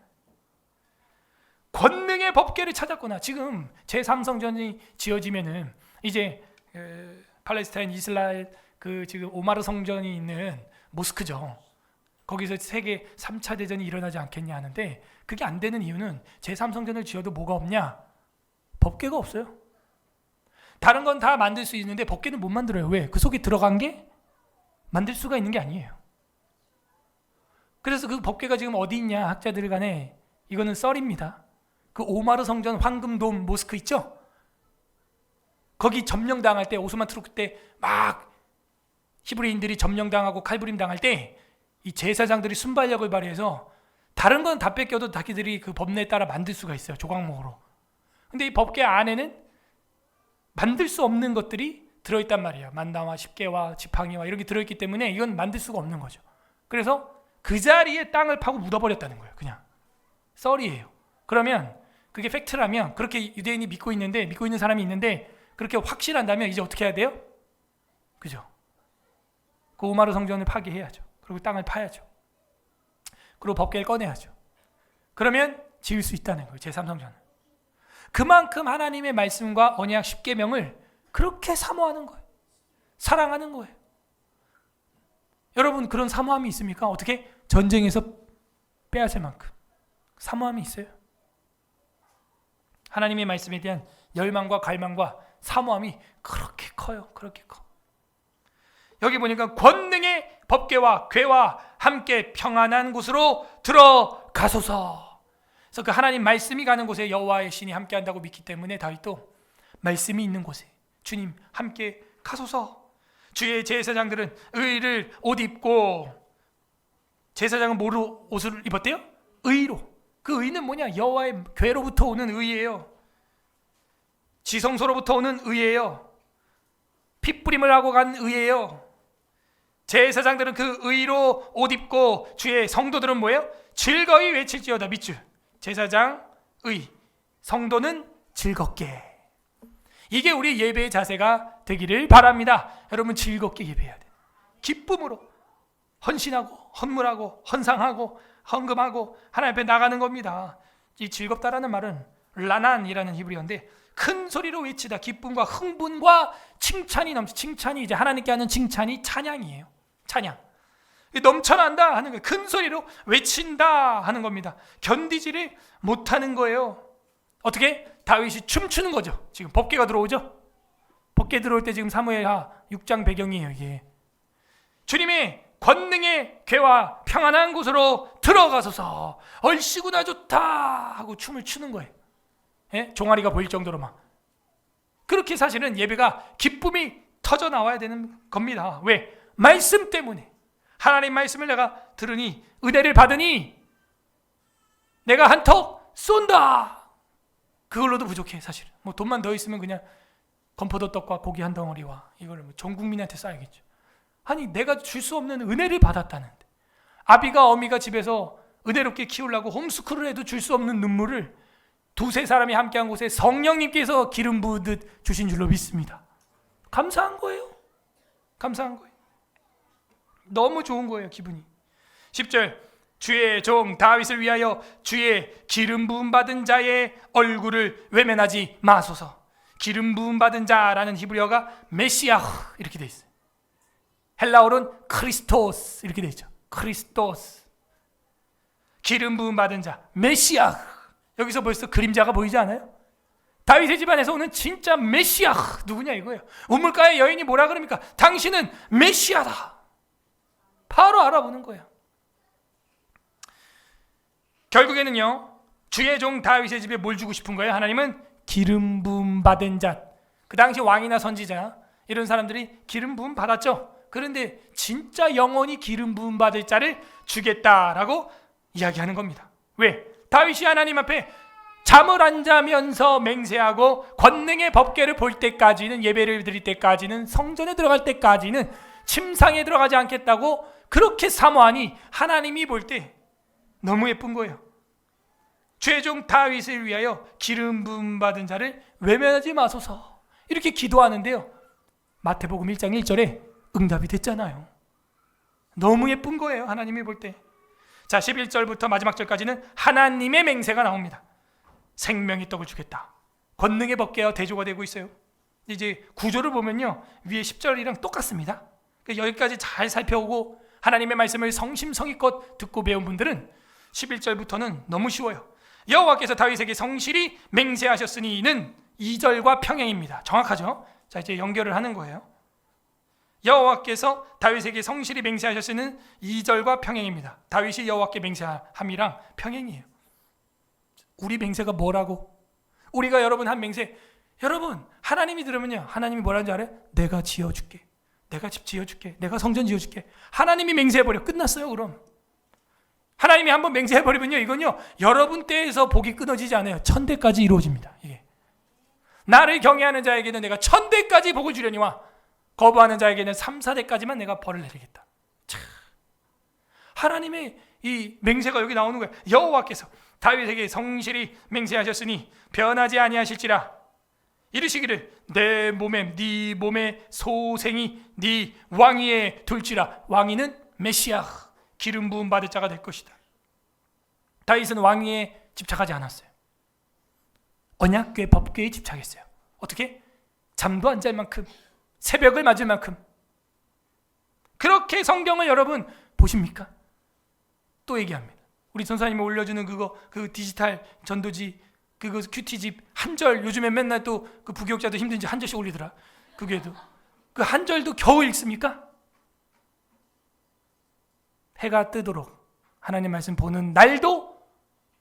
권능의 법궤를 찾았구나. 지금 제3성전이 지어지면은 이제 팔레스타인 이스라엘 그 지금 오마르 성전이 있는 모스크죠. 거기서 세계 3차 대전이 일어나지 않겠냐 하는데 그게 안 되는 이유는 제3성전을 지어도 뭐가 없냐? 법궤가 없어요. 다른 건 다 만들 수 있는데 법궤는 못 만들어요. 왜? 그 속에 들어간 게 만들 수가 있는 게 아니에요. 그래서 그 법궤가 지금 어디 있냐? 학자들 간에 이거는 썰입니다. 그 오마르 성전 황금돔 모스크 있죠? 거기 점령당할 때 오스만 투르크 때 막 히브리인들이 점령당하고 칼부림 당할 때 이 제사장들이 순발력을 발휘해서 다른 건 다 뺏겨도 자기들이 그 법례에 따라 만들 수가 있어요. 조각목으로. 근데 이 법궤 안에는 만들 수 없는 것들이 들어있단 말이에요. 만다와 십계와 지팡이와 이런 게 들어있기 때문에 이건 만들 수가 없는 거죠. 그래서 그 자리에 땅을 파고 묻어버렸다는 거예요. 그냥 썰이에요. 그러면 그게 팩트라면, 그렇게 유대인이 믿고 있는 사람이 있는데 그렇게 확신한다면 이제 어떻게 해야 돼요? 그죠? 그 오마르 성전을 파괴해야죠. 그리고 땅을 파야죠. 그리고 법궤를 꺼내야죠. 그러면 지을 수 있다는 거예요. 제3성전은. 그만큼 하나님의 말씀과 언약 10계명을 그렇게 사모하는 거예요. 사랑하는 거예요. 여러분 그런 사모함이 있습니까? 어떻게? 전쟁에서 빼앗을 만큼 사모함이 있어요. 하나님의 말씀에 대한 열망과 갈망과 사모함이 그렇게 커요. 그렇게 커. 여기 보니까 권능의 법궤와 궤와 함께 평안한 곳으로 들어가소서. 그래서 그 하나님 말씀이 가는 곳에 여호와의 신이 함께 한다고 믿기 때문에 다윗도 말씀이 있는 곳에 주님 함께 가소서. 주의 제사장들은 의를 옷 입고, 제사장은 뭐로 옷을 입었대요? 의로. 그 의는 뭐냐? 여호와의 궤로부터 오는 의예요. 지성소로부터 오는 의예요. 핏부림을 하고 간 의예요. 제사장들은 그 의로 옷 입고, 주의 성도들은 뭐예요? 즐거이 외칠지어다. 밑줄. 제사장 의, 성도는 즐겁게. 이게 우리 예배의 자세가 되기를 바랍니다. 여러분 즐겁게 예배해야 돼요. 기쁨으로 헌신하고 헌물하고 헌상하고 헌금하고 하나님 앞에 나가는 겁니다. 이 즐겁다라는 말은 라난이라는 히브리어인데 큰 소리로 외치다, 기쁨과 흥분과 칭찬이 넘치. 칭찬이 이제 하나님께 하는 칭찬이 찬양이에요. 찬양. 넘쳐난다 하는 거예요. 큰 소리로 외친다 하는 겁니다. 견디지를 못하는 거예요. 어떻게? 다윗이 춤추는 거죠. 지금 법궤가 들어오죠. 법궤 들어올 때 지금 사무엘하 6장 배경이에요. 이게 주님의 권능의 궤와 평안한 곳으로 들어가소서. 얼씨구나 좋다 하고 춤을 추는 거예요. 예? 종아리가 보일 정도로 막. 그렇게 사실은 예배가 기쁨이 터져 나와야 되는 겁니다. 왜? 말씀 때문에. 하나님 말씀을 내가 들으니, 은혜를 받으니, 내가 한턱 쏜다. 그걸로도 부족해 사실은. 뭐 돈만 더 있으면 그냥 건포도 떡과 고기 한 덩어리와 이걸 전 국민한테 쏴야겠죠. 아니 내가 줄 수 없는 은혜를 받았다는데, 아비가 어미가 집에서 은혜롭게 키우려고 홈스쿨을 해도 줄 수 없는 눈물을 두세 사람이 함께한 곳에 성령님께서 기름 부으듯 주신 줄로 믿습니다. 감사한 거예요. 감사한 거예요. 너무 좋은 거예요, 기분이. 10절, 주의 종 다윗을 위하여 주의 기름 부음 받은 자의 얼굴을 외면하지 마소서. 기름 부음 받은 자라는 히브리어가 메시아흐 이렇게 돼 있어요. 헬라어로는 크리스토스 이렇게 돼 있죠. 크리스토스. 기름 부음 받은 자, 메시아흐. 여기서 벌써 그림자가 보이지 않아요? 다윗의 집안에서 오는 진짜 메시아 누구냐 이거예요. 우물가의 여인이 뭐라 그럽니까? 당신은 메시아다. 바로 알아보는 거예요. 결국에는요, 주의 종 다윗의 집에 뭘 주고 싶은 거예요? 하나님은 기름 부음 받은 자. 그 당시 왕이나 선지자 이런 사람들이 기름 부음 받았죠. 그런데 진짜 영원히 기름 부음 받을 자를 주겠다라고 이야기하는 겁니다. 왜? 다윗이 하나님 앞에 잠을 안 자면서 맹세하고 권능의 법궤를 볼 때까지는, 예배를 드릴 때까지는, 성전에 들어갈 때까지는 침상에 들어가지 않겠다고 그렇게 사모하니 하나님이 볼 때 너무 예쁜 거예요. 죄종 다윗을 위하여 기름 부음 받은 자를 외면하지 마소서 이렇게 기도하는데요, 마태복음 1장 1절에 응답이 됐잖아요. 너무 예쁜 거예요, 하나님이 볼 때. 자, 11절부터 마지막 절까지는 하나님의 맹세가 나옵니다. 생명의 떡을 주겠다. 권능의 법궤와 대조가 되고 있어요. 이제 구조를 보면요, 위에 10절이랑 똑같습니다. 여기까지 잘 살펴오고 하나님의 말씀을 성심성의껏 듣고 배운 분들은 11절부터는 너무 쉬워요. 여호와께서 다윗에게 성실히 맹세하셨으니는 2절과 평행입니다. 정확하죠? 자, 이제 연결을 하는 거예요. 여호와께서 다윗에게 성실히 맹세하셨으는 2절과 평행입니다. 다윗이 여호와께 맹세함이랑 평행이에요. 우리 맹세가 뭐라고? 우리가 여러분 한 맹세, 여러분 하나님이 들으면요, 하나님이 뭐라는 줄 알아요? 내가 지어줄게, 내가 집 지어줄게, 내가 성전 지어줄게. 하나님이 맹세해버려. 끝났어요. 그럼 하나님이 한번 맹세해버리면요, 이건요 여러분 때에서 복이 끊어지지 않아요. 천대까지 이루어집니다. 이게 나를 경외하는 자에게는 내가 천대까지 복을 주려니와 거부하는 자에게는 3, 4대까지만 내가 벌을 내리겠다. 참, 하나님의 이 맹세가 여기 나오는 거예요. 여호와께서 다윗에게 성실히 맹세하셨으니 변하지 아니하실지라. 이르시기를 내 몸에 네 몸의 소생이 네 왕위에 둘지라. 왕위는 메시아, 기름 부음 받을 자가 될 것이다. 다윗은 왕위에 집착하지 않았어요. 언약궤 법궤에 집착했어요. 어떻게? 잠도 안 잘 만큼, 새벽을 맞을 만큼. 그렇게 성경을 여러분 보십니까? 또 얘기합니다. 우리 전사님이 올려주는 그거, 그 디지털 전도지, 그거 큐티집 한 절, 요즘에 맨날 또 그 부교육자도 힘든지 한 절씩 올리더라. 그게도 그 한 절도 겨우 읽습니까? 해가 뜨도록 하나님 말씀 보는 날도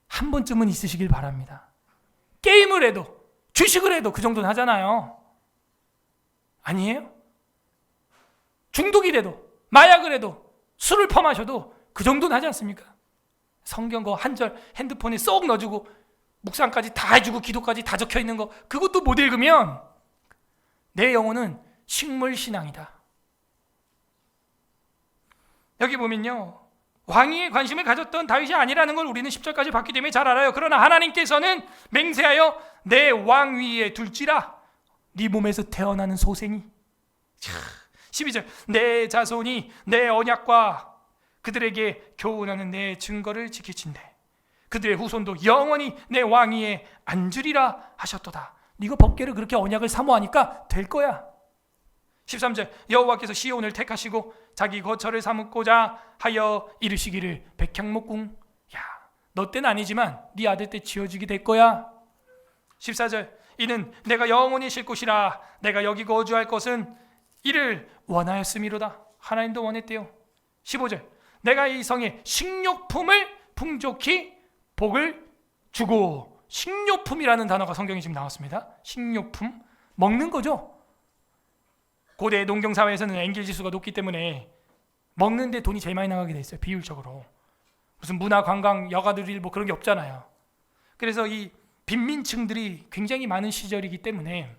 한 번쯤은 있으시길 바랍니다. 게임을 해도, 주식을 해도 그 정도는 하잖아요. 아니에요? 중독이 돼도, 마약을 해도, 술을 퍼마셔도 그 정도는 하지 않습니까? 성경 거 한 절 핸드폰에 쏙 넣어주고 묵상까지 다 해주고 기도까지 다 적혀있는 거, 그것도 못 읽으면 내 영혼은 식물신앙이다. 여기 보면요, 왕위에 관심을 가졌던 다윗이 아니라는 걸 우리는 10절까지 봤기 때문에 잘 알아요. 그러나 하나님께서는 맹세하여 내 왕위에 둘지라. 네 몸에서 태어나는 소생이. 12절, 내 자손이 내 언약과 그들에게 교훈하는 내 증거를 지키친대. 그들의 후손도 영원히 내 왕위에 앉으리라 하셨도다. 네가 법궤를 그렇게 언약을 사모하니까 될 거야. 13절, 여호와께서 시온을 택하시고 자기 거처를 삼고자 하여 이르시기를 백향목궁. 야, 너 때는 아니지만 네 아들 때 지어지게 될 거야. 14절, 이는 내가 영원히 쉴 곳이라. 내가 여기 거주할 것은 이를 원하였음이로다. 하나님도 원했대요. 15절, 내가 이 성에 식료품을 풍족히 복을 주고. 식료품이라는 단어가 성경에 지금 나왔습니다. 식료품, 먹는 거죠. 고대 농경 사회에서는 엔겔 지수가 높기 때문에 먹는데 돈이 제일 많이 나가게 돼 있어요. 비율적으로. 무슨 문화 관광 여가들이 뭐 그런 게 없잖아요. 그래서 이 빈민층들이 굉장히 많은 시절이기 때문에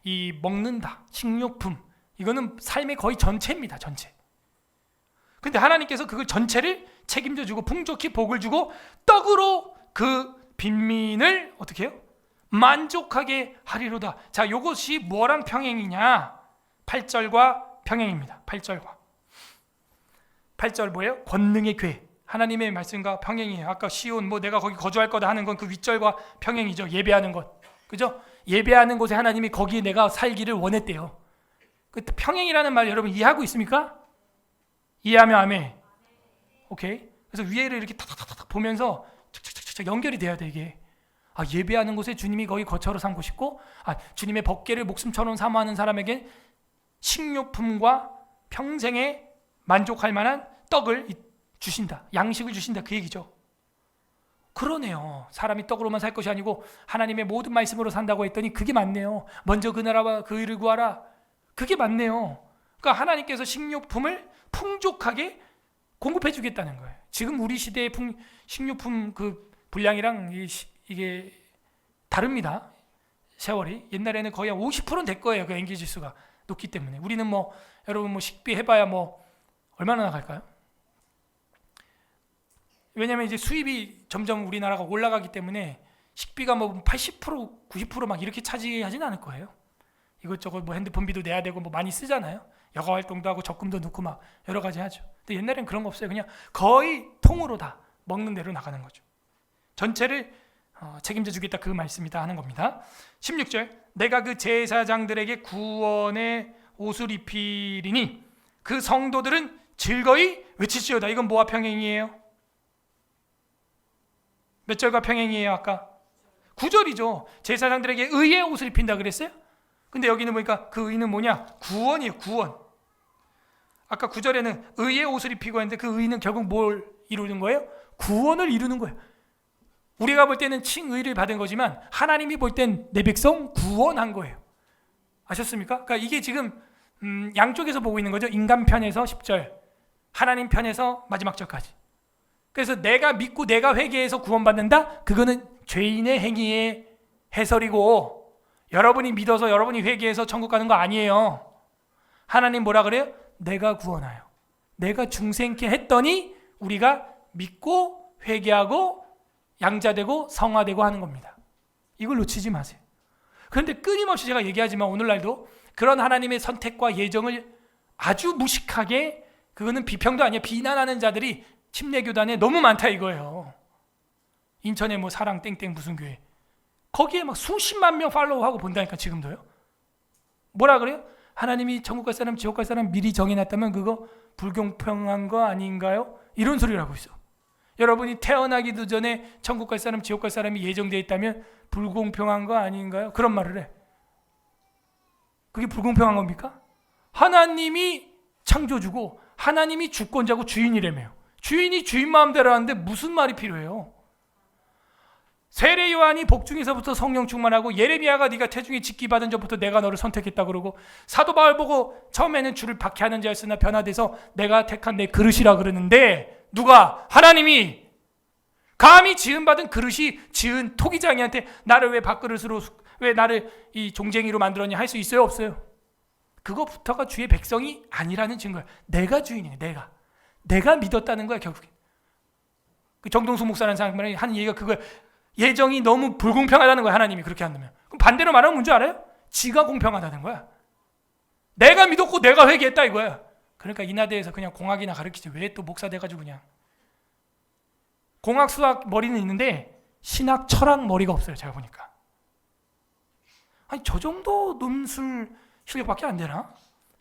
이 먹는다, 식료품, 이거는 삶의 거의 전체입니다. 전체. 근데 하나님께서 그걸 전체를 책임져 주고 풍족히 복을 주고 떡으로 그 빈민을 어떻게 해요? 만족하게 하리로다. 자, 이것이 뭐랑 평행이냐? 8절과 평행입니다. 8절과. 8절 뭐예요? 권능의 궤. 하나님의 말씀과 평행이에요. 아까 시온 뭐 내가 거기 거주할 거다 하는 건 그 윗절과 평행이죠. 예배하는 것. 그죠? 예배하는 곳에 하나님이 거기에 내가 살기를 원했대요. 그 평행이라는 말 여러분 이해하고 있습니까? 이해하면 아멘. 오케이. 그래서 위에를 이렇게 탁탁탁탁 보면서 착착착착 연결이 돼야 돼 이게. 아, 예배하는 곳에 주님이 거기 거처로 삼고 싶고, 아, 주님의 법궤를 목숨처럼 사모하는 사람에게 식료품과 평생에 만족할 만한 떡을 주신다. 양식을 주신다. 그 얘기죠. 그러네요. 사람이 떡으로만 살 것이 아니고 하나님의 모든 말씀으로 산다고 했더니 그게 맞네요. 먼저 그 나라와 그 의를 구하라. 그게 맞네요. 그러니까 하나님께서 식료품을 풍족하게 공급해 주겠다는 거예요. 지금 우리 시대의 식료품 그 분량이랑 이게 다릅니다. 세월이. 옛날에는 거의 한 50%는 될 거예요. 그 엔기 지수가 높기 때문에. 우리는 뭐 여러분 뭐 식비 해봐야 뭐 얼마나 나갈까요? 왜냐하면 이제 수입이 점점 우리나라가 올라가기 때문에 식비가 뭐 80%, 90% 막 이렇게 차지하진 않을 거예요. 이것저것 뭐 핸드폰비도 내야 되고 뭐 많이 쓰잖아요. 여가 활동도 하고 적금도 넣고 막 여러 가지 하죠. 근데 옛날엔 그런 거 없어요. 그냥 거의 통으로 다 먹는 대로 나가는 거죠. 전체를 책임져 주겠다 그 말씀이다 하는 겁니다. 16절 내가 그 제사장들에게 구원의 옷을 입히리니 그 성도들은 즐거이 외칠지어다. 이건 뭐와 평행이에요? 몇 절과 평행이에요? 아까 9절이죠. 제사장들에게 의의 옷을 입힌다 그랬어요? 근데 여기는 보니까 그 의는 뭐냐? 구원이에요. 구원. 아까 9절에는 의의 옷을 입히고 했는데 그 의는 결국 뭘 이루는 거예요? 구원을 이루는 거예요. 우리가 볼 때는 칭의를 받은 거지만 하나님이 볼 땐 내 백성 구원한 거예요. 아셨습니까? 그러니까 이게 지금 양쪽에서 보고 있는 거죠. 인간 편에서 10절, 하나님 편에서 마지막 절까지. 그래서 내가 믿고 내가 회개해서 구원받는다? 그거는 죄인의 행위의 해설이고 여러분이 믿어서 여러분이 회개해서 천국 가는 거 아니에요. 하나님 뭐라 그래요? 내가 구원하여 내가 중생케 했더니 우리가 믿고 회개하고 양자되고 성화되고 하는 겁니다. 이걸 놓치지 마세요. 그런데 끊임없이 제가 얘기하지만 오늘날도 그런 하나님의 선택과 예정을 아주 무식하게, 그거는 비평도 아니에요, 비난하는 자들이 침례교단에 너무 많다 이거예요. 인천에 뭐 사랑 땡땡 무슨 교회, 거기에 막 수십만 명 팔로우하고 본다니까 지금도요. 뭐라 그래요? 하나님이 천국 갈 사람 지옥 갈 사람 미리 정해놨다면 그거 불공평한 거 아닌가요? 이런 소리를 하고 있어. 여러분이 태어나기도 전에 천국 갈 사람 지옥 갈 사람이 예정되어 있다면 불공평한 거 아닌가요? 그런 말을 해. 그게 불공평한 겁니까? 하나님이 창조주고 하나님이 주권자고 주인이라며요. 주인이 주인 마음대로 하는데 무슨 말이 필요해요? 세례 요한이 복중에서부터 성령 충만하고 예레미야가 네가 태중에 직기 받은 전부터 내가 너를 선택했다 그러고 사도 바울 보고 처음에는 주를 박해하는 자였으나 변화돼서 내가 택한 내 그릇이라 그러는데 누가? 하나님이. 감히 지음받은 그릇이 지은 토기장이한테 나를 왜 밥그릇으로, 왜 나를 이 종쟁이로 만들었냐 할 수 있어요? 없어요? 그거부터가 주의 백성이 아니라는 증거야. 내가 주인이네. 내가 믿었다는 거야 결국에. 그 정동수 목사라는 사람이 하는 얘기가 그거야. 예정이 너무 불공평하다는 거야. 하나님이 그렇게 한다면. 그럼 반대로 말하면 뭔지 알아요? 지가 공평하다는 거야. 내가 믿었고 내가 회개했다 이거야. 그러니까 인하대에서 그냥 공학이나 가르치지 왜 또 목사 돼가지고 그냥. 공학 수학 머리는 있는데 신학 철학 머리가 없어요. 제가 보니까. 아니 저 정도 논술 실력밖에 안 되나?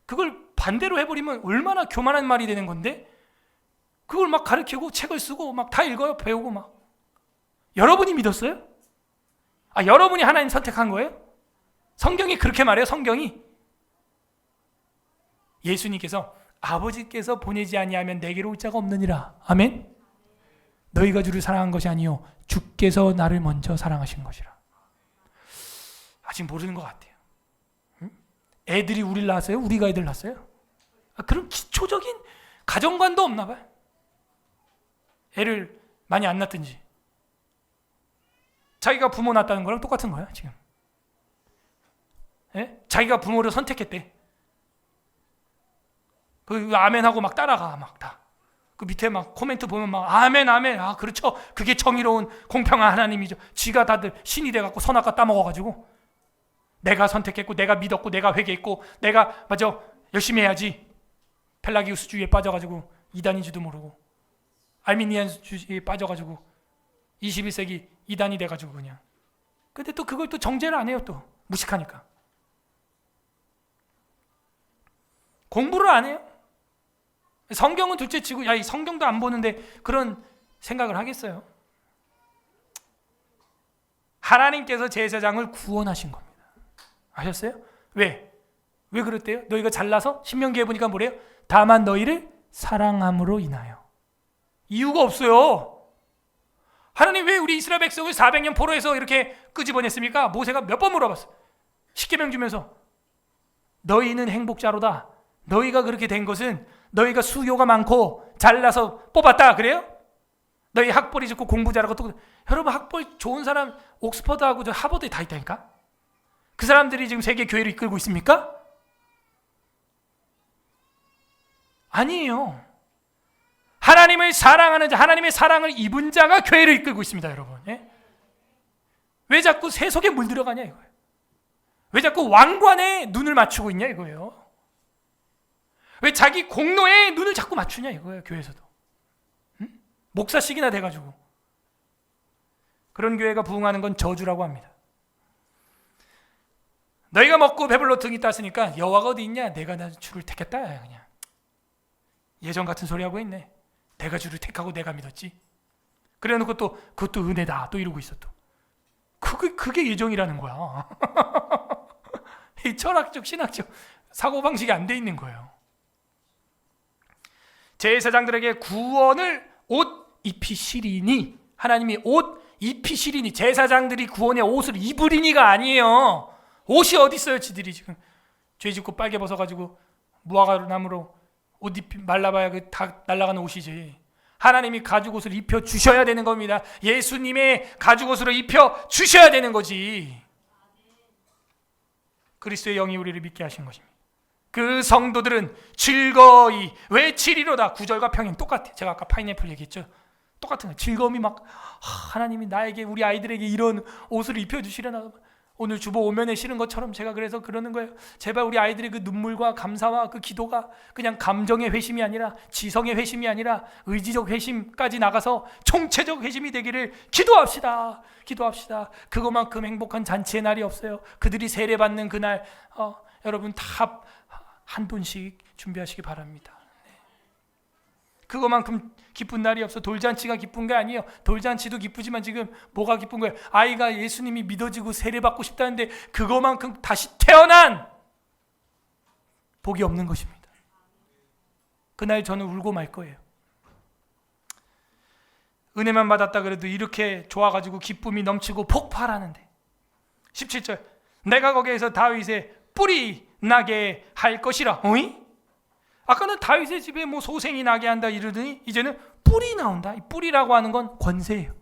그걸 반대로 해버리면 얼마나 교만한 말이 되는 건데 그걸 막 가르치고 책을 쓰고 막 다 읽어요. 배우고 막. 여러분이 믿었어요? 아, 여러분이 하나님 선택한 거예요? 성경이 그렇게 말해요. 성경이. 예수님께서 아버지께서 보내지 아니하면 내게로 올 자가 없느니라. 아멘. 너희가 주를 사랑한 것이 아니요 주께서 나를 먼저 사랑하신 것이라. 아직 모르는 것 같아요. 응? 애들이 우리를 낳았어요? 우리가 애들 낳았어요? 아, 그런 기초적인 가정관도 없나 봐요. 애를 많이 안 낳든지. 자기가 부모 낳았다는 거랑 똑같은 거야 지금. 예? 자기가 부모를 선택했대. 그 아멘하고 막 따라가 막 다. 그 밑에 막 코멘트 보면 막 아멘 아멘. 아 그렇죠. 그게 정의로운 공평한 하나님이죠. 지가 다들 신이 돼갖고 선악과 따먹어가지고 내가 선택했고 내가 믿었고 내가 회개했고 내가 맞아 열심히 해야지. 펠라기우스주의에 빠져가지고 이단인지도 모르고 알미니안주의에 빠져가지고 21세기 이단이 돼가지고 그냥. 근데 또 그걸 또 정죄를 안 해요. 또 무식하니까. 공부를 안 해요. 성경은 둘째치고 야 이 성경도 안 보는데 그런 생각을 하겠어요. 하나님께서 제사장을 구원하신 겁니다. 아셨어요? 왜? 왜 그랬대요? 너희가 잘나서 신명기에 보니까 뭐래요? 다만 너희를 사랑함으로 인하여. 이유가 없어요. 하나님 왜 우리 이스라엘 백성을 400년 포로에서 이렇게 끄집어냈습니까? 모세가 몇 번 물어봤어요. 십계명 주면서 너희는 행복자로다. 너희가 그렇게 된 것은 너희가 수요가 많고 잘나서 뽑았다 그래요? 너희 학벌이 좋고 공부 잘하고 또 여러분 학벌 좋은 사람 옥스퍼드하고 저 하버드에 다 있다니까? 그 사람들이 지금 세계 교회를 이끌고 있습니까? 아니에요. 하나님을 사랑하는 자, 하나님의 사랑을 입은 자가 교회를 이끌고 있습니다, 여러분. 예? 왜 자꾸 세속에 물들어가냐 이거예요. 왜 자꾸 왕관에 눈을 맞추고 있냐 이거예요. 왜 자기 공로에 눈을 자꾸 맞추냐 이거예요, 교회에서도. 응? 목사식이나 돼가지고. 그런 교회가 부흥하는 건 저주라고 합니다. 너희가 먹고 배불러 등이 땄으니까 여호와가 어디 있냐? 내가 나 주를 택했다 그냥. 예전 같은 소리 하고 있네. 내가 주를 택하고 내가 믿었지. 그래놓고 또 그것도 은혜다 또 이러고 있어 또. 그게 예정이라는 거야. 이 철학적 신학적 사고방식이 안 돼 있는 거예요. 제사장들에게 구원을 옷 입히시리니, 하나님이 옷 입히시리니, 제사장들이 구원의 옷을 입으리니가 아니에요. 옷이 어디 있어요? 지들이 지금 죄 짓고 빨개 벗어가지고 무화과나무로 옷 말라봐야 다 날아가는 옷이지. 하나님이 가죽옷을 입혀 주셔야 되는 겁니다. 예수님의 가죽옷으로 입혀 주셔야 되는 거지. 그리스도의 영이 우리를 믿게 하신 것입니다. 그 성도들은 즐거이 외치리로다. 구절과 평행 똑같아요. 제가 아까 파인애플 얘기했죠. 똑같은 거예요. 즐거움이 막 하나님이 나에게 우리 아이들에게 이런 옷을 입혀주시려나. 오늘 주보 오면에 실은 것처럼 제가 그래서 그러는 거예요. 제발 우리 아이들의 그 눈물과 감사와 그 기도가 그냥 감정의 회심이 아니라 지성의 회심이 아니라 의지적 회심까지 나가서 총체적 회심이 되기를 기도합시다. 기도합시다. 그것만큼 행복한 잔치의 날이 없어요. 그들이 세례받는 그날 여러분 다 한 돈씩 준비하시기 바랍니다. 그것만큼 기쁜 날이 없어. 돌잔치가 기쁜 게 아니에요. 돌잔치도 기쁘지만 지금 뭐가 기쁜 거예요? 아이가 예수님이 믿어지고 세례받고 싶다는데 그것만큼 다시 태어난 복이 없는 것입니다. 그날 저는 울고 말 거예요. 은혜만 받았다 그래도 이렇게 좋아가지고 기쁨이 넘치고 폭발하는데. 17절 내가 거기에서 다윗의 뿔이 나게 할 것이라. 어이? 아까는 다윗의 집에 뭐 소생이 나게 한다 이러더니 이제는 뿔이 나온다. 이 뿔이라고 하는 건 권세예요.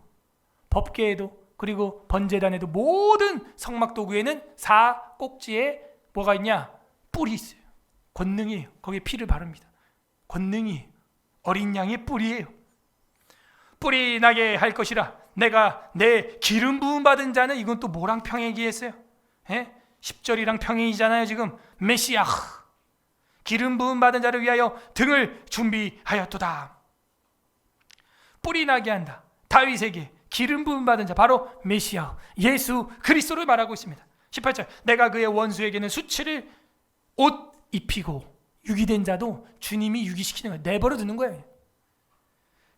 법계에도 그리고 번제단에도 모든 성막도구에는 4꼭지에 뭐가 있냐? 뿔이 있어요. 권능이에요. 거기에 피를 바릅니다. 권능이에요. 어린 양의 뿔이에요. 뿔이 나게 할 것이라. 내가 내 기름 부음 받은 자는, 이건 또 뭐랑 평행이겠어요? 10절이랑 평행이잖아요. 지금 메시아 기름 부음 받은 자를 위하여 등을 준비하였도다. 뿔이 나게 한다. 다윗에게 기름 부음 받은 자, 바로 메시아 예수 그리스도를 말하고 있습니다. 18절 내가 그의 원수에게는 수치를 옷 입히고, 유기된 자도 주님이 유기시키는 거예요. 내버려 두는 거예요.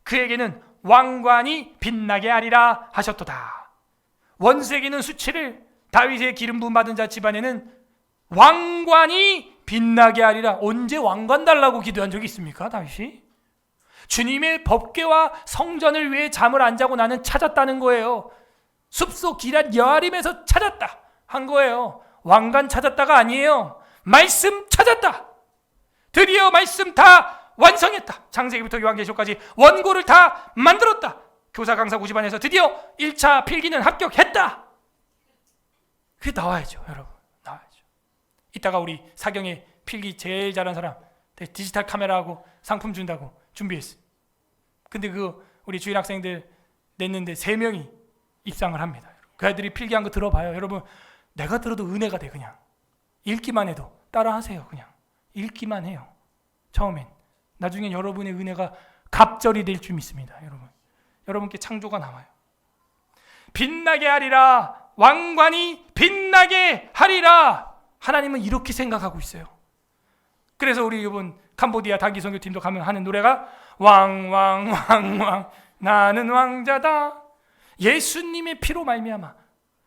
그에게는 왕관이 빛나게 하리라 하셨도다. 원수에게는 수치를, 다윗의 기름 부음 받은 자 집안에는 왕관이 빛나게 하리라. 언제 왕관 달라고 기도한 적이 있습니까? 다윗이? 주님의 법궤와 성전을 위해 잠을 안 자고 나는 찾았다는 거예요. 숲속 기럇 여아림에서 찾았다 한 거예요. 왕관 찾았다가 아니에요. 말씀 찾았다. 드디어 말씀 다 완성했다. 창세기부터 요한계시록까지 원고를 다 만들었다. 교사 강사 고시반에서 드디어 1차 필기는 합격했다. 그게 나와야죠, 여러분. 나와야죠. 이따가 우리 사경에 필기 제일 잘한 사람 디지털 카메라하고 상품 준다고 준비했어요. 근데 우리 주일 학생들 냈는데 3명이 입상을 합니다. 그 아이들이 필기한 거 들어봐요. 여러분, 내가 들어도 은혜가 돼. 그냥 읽기만 해도 따라하세요. 그냥 읽기만 해요. 처음엔. 나중엔 여러분의 은혜가 갑절이 될 줄 믿습니다. 여러분께 창조가 나와요. 빛나게 하리라. 왕관이 빛나게 하리라. 하나님은 이렇게 생각하고 있어요. 그래서 우리 이번 캄보디아 단기 선교팀도 가면 하는 노래가 왕왕왕왕 나는 왕자다. 예수님의 피로 말미암아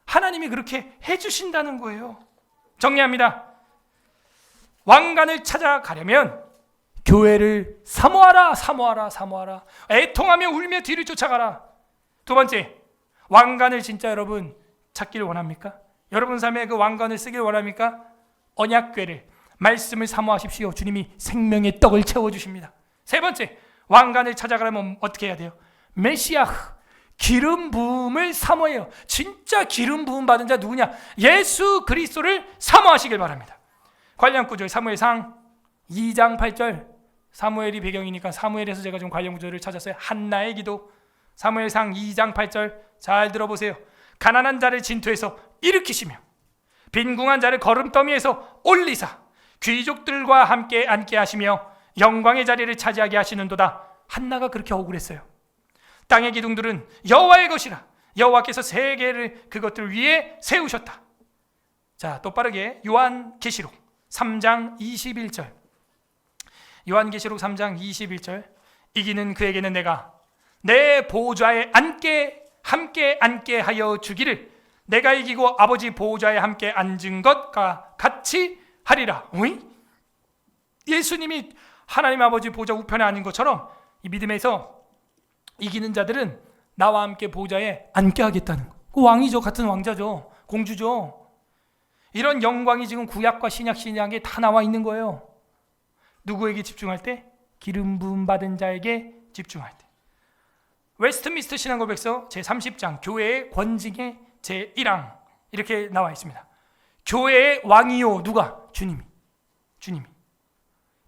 하나님이 그렇게 해주신다는 거예요. 정리합니다. 왕관을 찾아가려면 교회를 사모하라, 사모하라, 사모하라. 애통하며 울며 뒤를 쫓아가라. 두 번째, 왕관을 진짜 여러분 찾기를 원합니까? 여러분 삶에 그 왕관을 쓰길 원합니까? 언약궤를, 말씀을 사모하십시오. 주님이 생명의 떡을 채워주십니다. 세 번째, 왕관을 찾아가려면 어떻게 해야 돼요? 메시아, 기름 부음을 사모해요. 진짜 기름 부음 받은 자 누구냐? 예수 그리스도를 사모하시길 바랍니다. 관련 구절 사무엘상 2장 8절, 사무엘이 배경이니까 사무엘에서 제가 좀 관련 구절을 찾았어요. 한나의 기도. 사무엘상 2장 8절 잘 들어보세요. 가난한 자를 진토에서 일으키시며 빈궁한 자를 거름더미에서 올리사 귀족들과 함께 앉게 하시며 영광의 자리를 차지하게 하시는도다. 한나가 그렇게 억울했어요. 땅의 기둥들은 여호와의 것이라. 여호와께서 세계를 그것들 위에 세우셨다. 자, 또 빠르게 요한계시록 3장 21절. 요한계시록 3장 21절. 이기는 그에게는 내가 내 보좌에 함께 앉게 하여 주기를 내가 이기고 아버지 보좌에 함께 앉은 것과 같이 하리라. 오이? 예수님이 하나님 아버지 보좌 우편에 앉은 것처럼 이 믿음에서 이기는 자들은 나와 함께 보좌에 앉게 하겠다는 거. 그 왕이죠. 같은 왕자죠. 공주죠. 이런 영광이 지금 구약과 신약 신약에 다 나와 있는 거예요. 누구에게 집중할 때? 기름 부음 받은 자에게 집중할 때. 웨스트민스터 신앙고백서 제30장 교회의 권징의 제1항 이렇게 나와 있습니다. 교회의 왕이요. 누가? 주님이.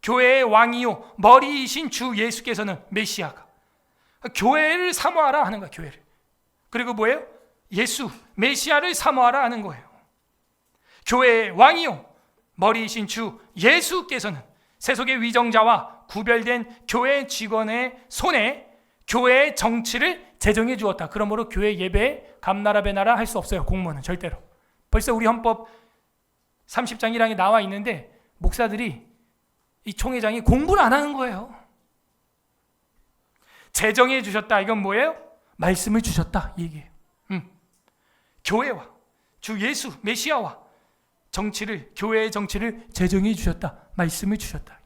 교회의 왕이요. 머리이신 주 예수께서는 메시아가. 교회를 사모하라 하는 거야. 교회를. 그리고 뭐예요? 예수, 메시아를 사모하라 하는 거예요. 교회의 왕이요. 머리이신 주 예수께서는 세속의 위정자와 구별된 교회 직원의 손에 교회의 정치를 제정해 주었다. 그러므로 교회 예배에 감나라 배나라 할 수 없어요. 공무원은 절대로. 벌써 우리 헌법 30장 1항에 나와 있는데 목사들이 이 총회장이 공부를 안 하는 거예요. 제정해 주셨다. 이건 뭐예요? 말씀을 주셨다. 이 얘기예요. 교회와 주 예수 메시아와 정치를, 교회의 정치를 제정해 주셨다. 말씀을 주셨다.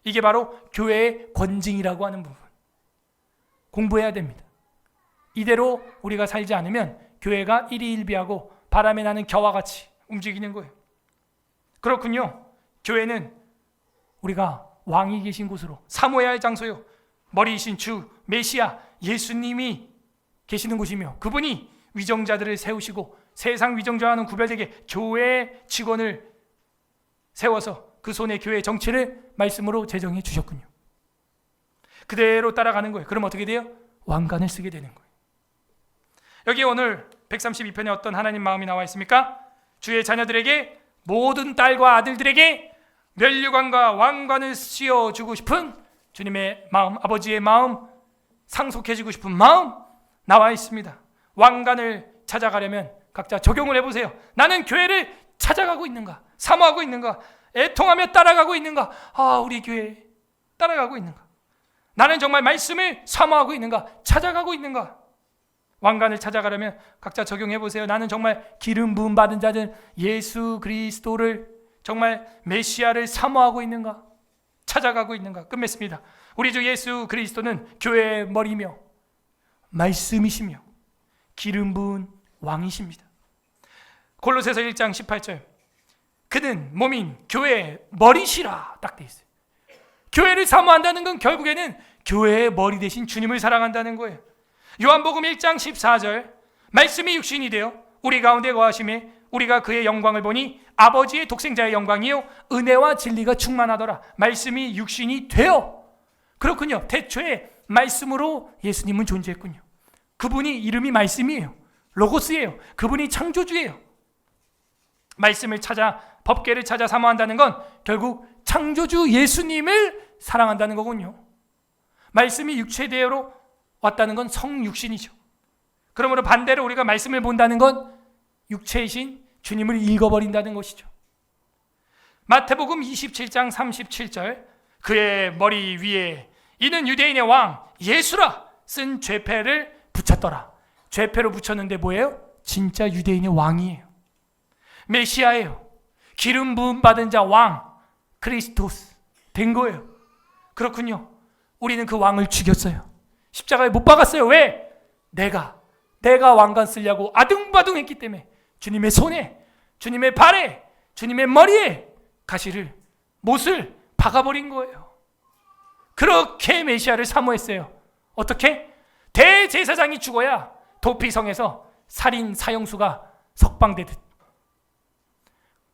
이게 바로 교회의 권징이라고 하는 부분. 공부해야 됩니다. 이대로 우리가 살지 않으면 교회가 일희일비하고 바람에 나는 겨와 같이 움직이는 거예요. 그렇군요. 교회는 우리가 왕이 계신 곳으로 사모해야 할 장소요. 머리이신 주 메시아 예수님이 계시는 곳이며 그분이 위정자들을 세우시고 세상 위정자와는 구별되게 교회 직원을 세워서 그 손에 교회 정치를 말씀으로 제정해 주셨군요. 그대로 따라가는 거예요. 그럼 어떻게 돼요? 왕관을 쓰게 되는 거예요. 여기 오늘 132편에 어떤 하나님 마음이 나와 있습니까? 주의 자녀들에게 모든 딸과 아들들에게 면류관과 왕관을 씌워주고 싶은 주님의 마음, 아버지의 마음, 상속해주고 싶은 마음 나와 있습니다. 왕관을 찾아가려면 각자 적용을 해보세요. 나는 교회를 찾아가고 있는가? 사모하고 있는가? 애통하며 따라가고 있는가? 우리 교회 따라가고 있는가? 나는 정말 말씀을 사모하고 있는가? 찾아가고 있는가? 왕관을 찾아가려면 각자 적용해보세요. 나는 정말 기름 부음 받은 자들 예수 그리스도를 정말 메시아를 사모하고 있는가? 찾아가고 있는가? 끝맺습니다. 우리 주 예수 그리스도는 교회의 머리며 말씀이시며 기름 부은 왕이십니다. 골로새서 1장 18절 그는 몸인 교회의 머리시라 딱 돼 있어요. 교회를 사모한다는 건 결국에는 교회의 머리 대신 주님을 사랑한다는 거예요. 요한복음 1장 14절 말씀이 육신이 되어 우리 가운데 거하심에 우리가 그의 영광을 보니 아버지의 독생자의 영광이요 은혜와 진리가 충만하더라. 말씀이 육신이 되어. 그렇군요. 태초에 말씀으로 예수님은 존재했군요. 그분이 이름이 말씀이에요. 로고스예요. 그분이 창조주예요. 말씀을 찾아 법궤를 찾아 사모한다는 건 결국 창조주 예수님을 사랑한다는 거군요. 말씀이 육체대로 왔다는 건 성육신이죠. 그러므로 반대로 우리가 말씀을 본다는 건 육체이신 주님을 읽어버린다는 것이죠. 마태복음 27장 37절 그의 머리 위에 이는 유대인의 왕 예수라 쓴 죄패를 붙였더라. 죄패로 붙였는데 뭐예요? 진짜 유대인의 왕이에요. 메시아예요. 기름 부음 받은 자 왕 크리스토스 된 거예요. 그렇군요. 우리는 그 왕을 죽였어요. 십자가에 못 박았어요. 왜? 내가 왕관 쓰려고 아둥바둥했기 때문에 주님의 손에, 주님의 발에, 주님의 머리에 가시를, 못을 박아버린 거예요. 그렇게 메시아를 사모했어요. 어떻게? 대제사장이 죽어야 도피성에서 살인 사형수가 석방되듯.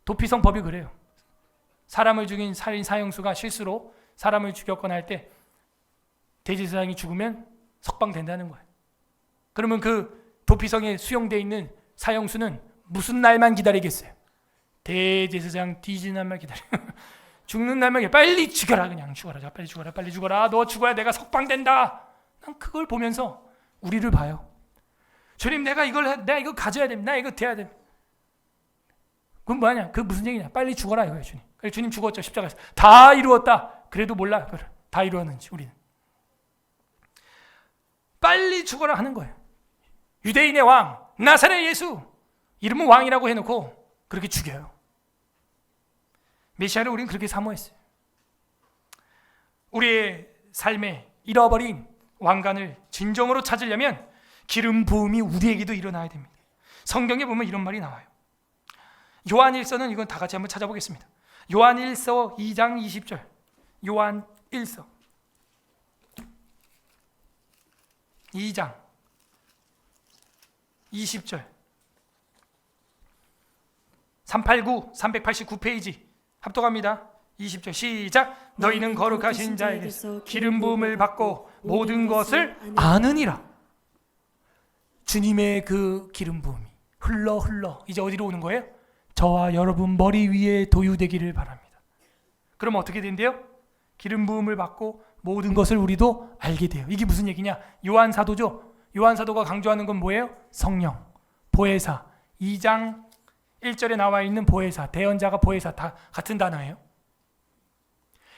도피성 법이 그래요. 사람을 죽인 살인 사형수가 실수로 사람을 죽였거나 할 때 대제사장이 죽으면 석방된다는 거예요. 그러면 그 도피성에 수용되어 있는 사형수는 무슨 날만 기다리겠어요? 대제사장 뒤지는 날만 기다려. 죽는 날만 기다려. 빨리 죽어라. 그냥 죽어라. 빨리 죽어라. 빨리 죽어라. 너 죽어야 내가 석방된다. 난 그걸 보면서 우리를 봐요. 주님 내가 이거 가져야 됩니다. 나 이거 돼야 됩니다. 그럼 뭐하냐? 그 무슨 얘기냐? 빨리 죽어라 이거예요, 주님. 그래서 주님 죽었죠, 십자가에서. 다 이루었다. 그래도 몰라. 그래. 다 이루었는지 우리는. 빨리 죽어라 하는 거예요. 유대인의 왕 나사렛 예수 이름은 왕이라고 해놓고 그렇게 죽여요. 메시아를 우리는 그렇게 사모했어요. 우리의 삶에 잃어버린 왕관을 진정으로 찾으려면 기름 부음이 우리에게도 일어나야 됩니다. 성경에 보면 이런 말이 나와요. 요한일서는 이건 다 같이 한번 찾아보겠습니다. 요한일서 2장 20절. 요한일서 2장 20절 389페이지 합독합니다. 20절 시작. 너희는 거룩하신 자에게서 기름 부음을 받고 모든 것을 아느니라. 주님의 그 기름 부음이 흘러 이제 어디로 오는 거예요? 저와 여러분 머리 위에 도유되기를 바랍니다. 그럼 어떻게 된대요? 기름 부음을 받고 모든 것을 우리도 알게 돼요. 이게 무슨 얘기냐? 요한 사도죠. 요한 사도가 강조하는 건 뭐예요? 성령, 보혜사. 2장 1절에 나와 있는 보혜사, 대언자가 보혜사 다 같은 단어예요.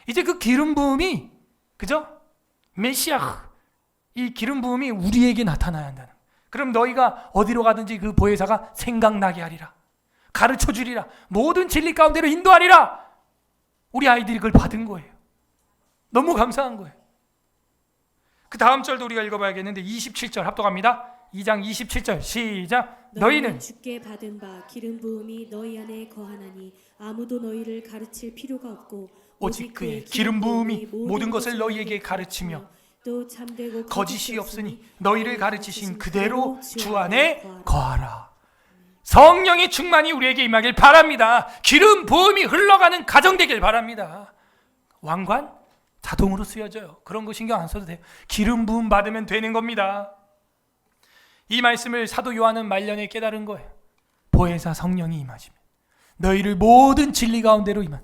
이제 그 기름 부음이 그죠? 메시아 이 기름 부음이 우리에게 나타나야 한다는. 그럼 너희가 어디로 가든지 그 보혜사가 생각나게 하리라. 가르쳐 주리라. 모든 진리 가운데로 인도하리라. 우리 아이들이 그걸 받은 거예요. 너무 감사한 거예요. 그 다음 절도 우리가 읽어봐야겠는데 27절 합독합니다. 2장 27절 시작. 너희는 주께 받은 바 기름 부음이 너희 안에 거하나니 아무도 너희를 가르칠 필요가 없고 오직 그의 기름 부음이 모든 것을 너희에게 가르치며 또 참되고 거짓이 없으니 너희를 가르치신 그대로 주 안에 거하라. 성령의 충만이 우리에게 임하길 바랍니다. 기름 부음이 흘러가는 가정 되길 바랍니다. 왕관 자동으로 쓰여져요. 그런 거 신경 안 써도 돼요. 기름 부음 받으면 되는 겁니다. 이 말씀을 사도 요한은 말년에 깨달은 거예요. 보혜사 성령이 임하시면 너희를 모든 진리 가운데로 임한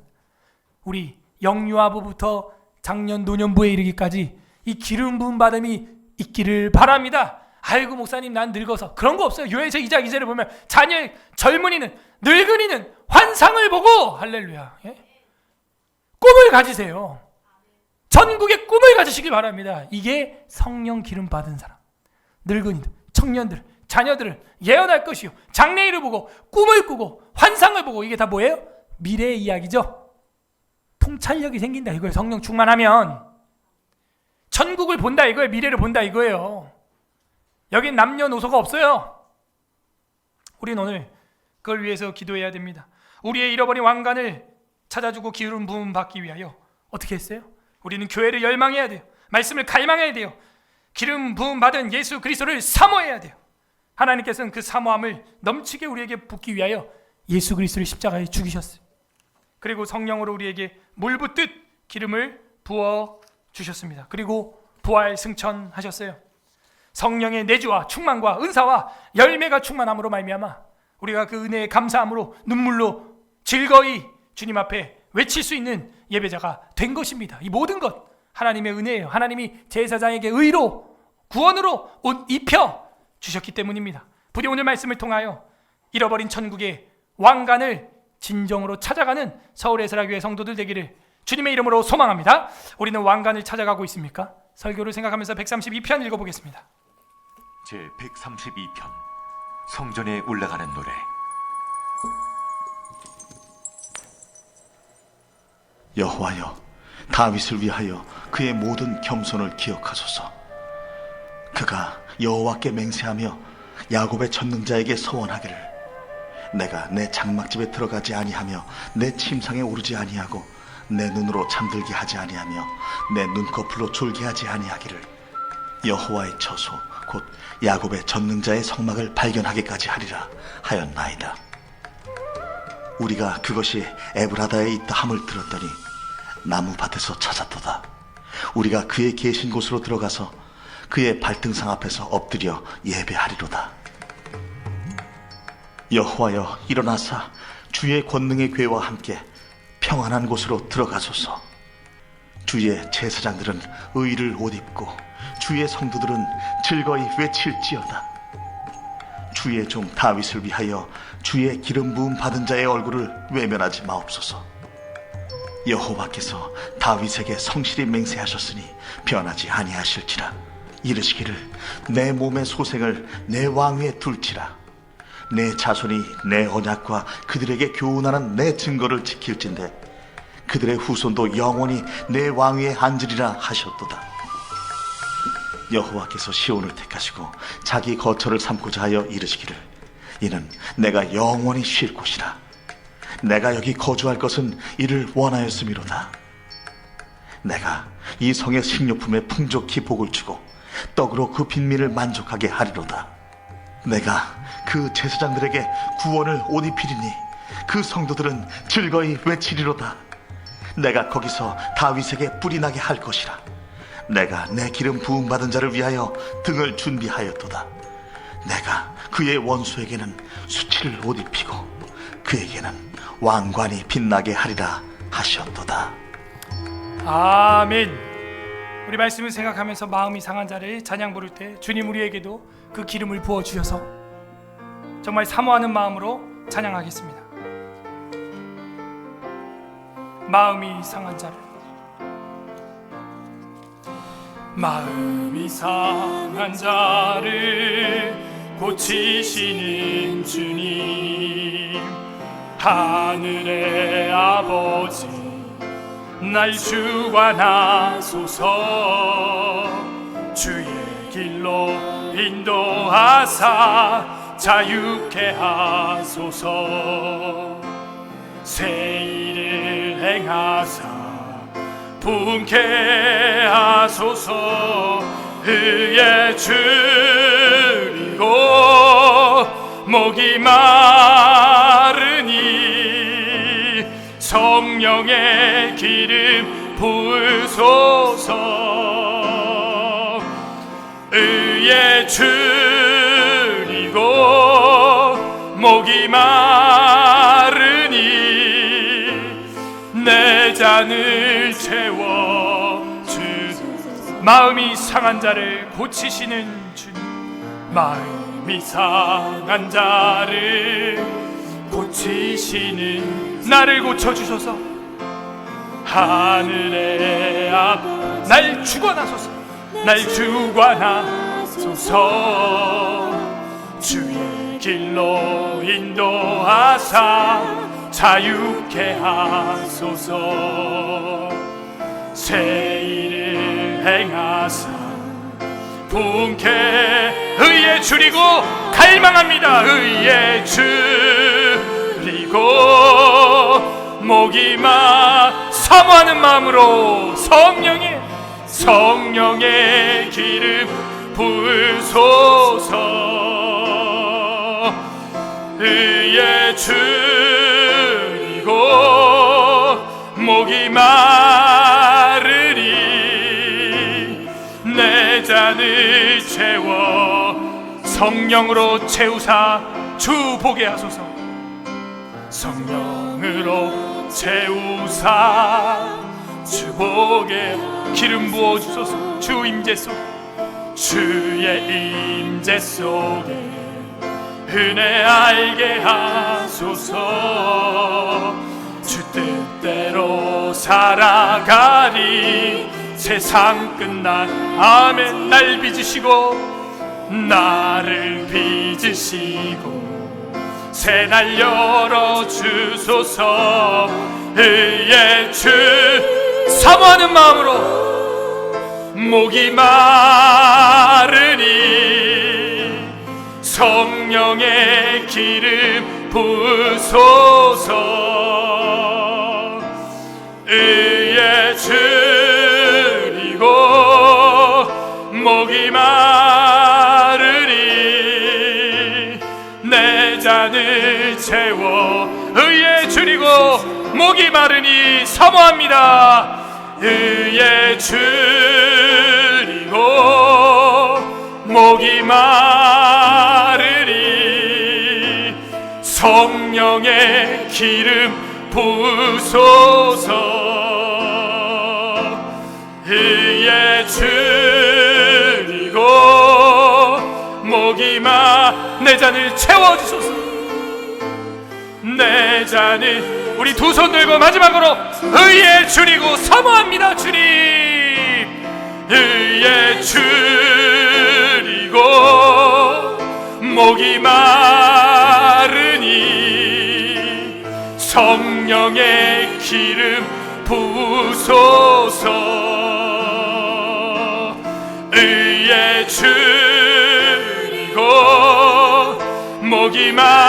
우리 영유아부부터 작년 노년부에 이르기까지 이 기름 부음 받음이 있기를 바랍니다. 아이고 목사님 난 늙어서. 그런 거 없어요. 요에서 2장 2절을 보면 자녀 젊은이는 늙은이는 환상을 보고 할렐루야. 예? 꿈을 가지세요. 전국의 꿈을 가지시길 바랍니다. 이게 성령 기름 받은 사람. 늙은이들, 청년들, 자녀들을 예언할 것이요. 장래일을 보고 꿈을 꾸고 환상을 보고 이게 다 뭐예요? 미래의 이야기죠. 통찰력이 생긴다 이거예요. 성령 충만하면 천국을 본다 이거예요. 미래를 본다 이거예요. 여긴 남녀노소가 없어요. 우린 오늘 그걸 위해서 기도해야 됩니다. 우리의 잃어버린 왕관을 찾아주고 기름 부음 받기 위하여 어떻게 했어요? 우리는 교회를 열망해야 돼요. 말씀을 갈망해야 돼요. 기름 부음 받은 예수 그리스도를 사모해야 돼요. 하나님께서는 그 사모함을 넘치게 우리에게 붓기 위하여 예수 그리스도를 십자가에 죽이셨어요. 그리고 성령으로 우리에게 물 붓듯 기름을 부어 주셨습니다. 그리고 부활 승천하셨어요. 성령의 내주와 충만과 은사와 열매가 충만함으로 말미암아 우리가 그 은혜에 감사함으로 눈물로 즐거이 주님 앞에 외칠 수 있는 예배자가 된 것입니다. 이 모든 것 하나님의 은혜예요. 하나님이 제사장에게 의로 구원으로 옷 입혀 주셨기 때문입니다. 부디 오늘 말씀을 통하여 잃어버린 천국의 왕관을 진정으로 찾아가는 서울의 에스라교회 성도들 되기를 주님의 이름으로 소망합니다. 우리는 왕관을 찾아가고 있습니까? 설교를 생각하면서 132편 읽어보겠습니다. 제 132편 성전에 올라가는 노래. 여호와여, 다윗을 위하여 그의 모든 겸손을 기억하소서. 그가 여호와께 맹세하며 야곱의 전능자에게 서원하기를, 내가 내 장막집에 들어가지 아니하며 내 침상에 오르지 아니하고 내 눈으로 잠들게 하지 아니하며 내 눈꺼풀로 졸게 하지 아니하기를 여호와의 처소 곧 야곱의 전능자의 성막을 발견하기까지 하리라 하였나이다. 우리가 그것이 에브라다에 있다 함을 들었더니 나무밭에서 찾았도다. 우리가 그의 계신 곳으로 들어가서 그의 발등상 앞에서 엎드려 예배하리로다. 여호와여, 일어나사 주의 권능의 궤와 함께 평안한 곳으로 들어가소서. 주의 제사장들은 의를 옷 입고 주의 성도들은 즐거이 외칠지어다. 주의 종 다윗을 위하여 주의 기름 부음 받은 자의 얼굴을 외면하지 마옵소서. 여호와께서 다윗에게 성실히 맹세하셨으니 변하지 아니하실지라. 이르시기를, 내 몸의 소생을 내 왕위에 둘지라. 내 자손이 내 언약과 그들에게 교훈하는 내 증거를 지킬진대 그들의 후손도 영원히 내 왕위에 앉으리라 하셨도다. 여호와께서 시온을 택하시고 자기 거처를 삼고자 하여 이르시기를, 이는 내가 영원히 쉴 곳이라. 내가 여기 거주할 것은 이를 원하였음이로다. 내가 이 성의 식료품에 풍족히 복을 주고 떡으로 그 빈민을 만족하게 하리로다. 내가 그 제사장들에게 구원을 옷 입히리니 그 성도들은 즐거이 외치리로다. 내가 거기서 다윗에게 뿔이 나게 할 것이라. 내가 내 기름 부음 받은 자를 위하여 등을 준비하였도다. 내가 그의 원수에게는 수치를 옷 입히고 그에게는 왕관이 빛나게 하리라 하셨도다. 아멘. 우리 말씀을 생각하면서 마음이 상한 자를 찬양 부를 때 주님 우리에게도 그 기름을 부어주셔서 정말 사모하는 마음으로 찬양하겠습니다. 마음이 상한 자를, 마음이 상한 자를 고치시는 주님, 하늘의 아버지 날 주관하소서. 주의 길로 인도하사 자유케 하소서. 새 일을 행하사 분케 하소서. 의에 줄이고 목이 마르니 성령의 기름 부으소서. 의에 줄이고 목이 마르니 내 잔을 채워주소서. 마음이 상한 자를 고치시는 주님, 마음이 상한 자를 고치시는 나를 고쳐주소서. 하늘의 아버지 날 주관하소서. 날 주관하소서. 주의 길로 인도하사 자유케 하소서. 새 일을 행하사 분케 의에 줄이고 갈망합니다. 의에 줄이고 목이 마 사모하는 마음으로 성령의 기름 부으소서. 의에 줄이고 목이 마르니 내 잔을 채워 성령으로 채우사 주 보게 하소서. 성령으로 채우사 주 보게 기름 부어 주소서. 주 임재 속 주의 임재 속에 은혜 알게 하소서. 주 뜻대로 살아가리. 세상 끝난 아멘. 날 빚으시고 나를 빚으시고 새 날 열어주소서. 의의 주 사모하는 마음으로 목이 마르니 성령의 기름 부으소서. 의에 줄이고 목이 마르니 내 잔을 채워. 의에 줄이고 목이 마르니 사모합니다. 의에 줄이고 목이 마르니 성령의 기름 부으소서. 의에 줄이고 목이 내 잔을 채워주소서. 내 잔을 우리 두 손 들고 마지막으로 의에 줄이고 사모합니다. 주님 의에 줄이고 목이 마르니 성령의 기름 부으소서. 의에 줄이고 목이 마르니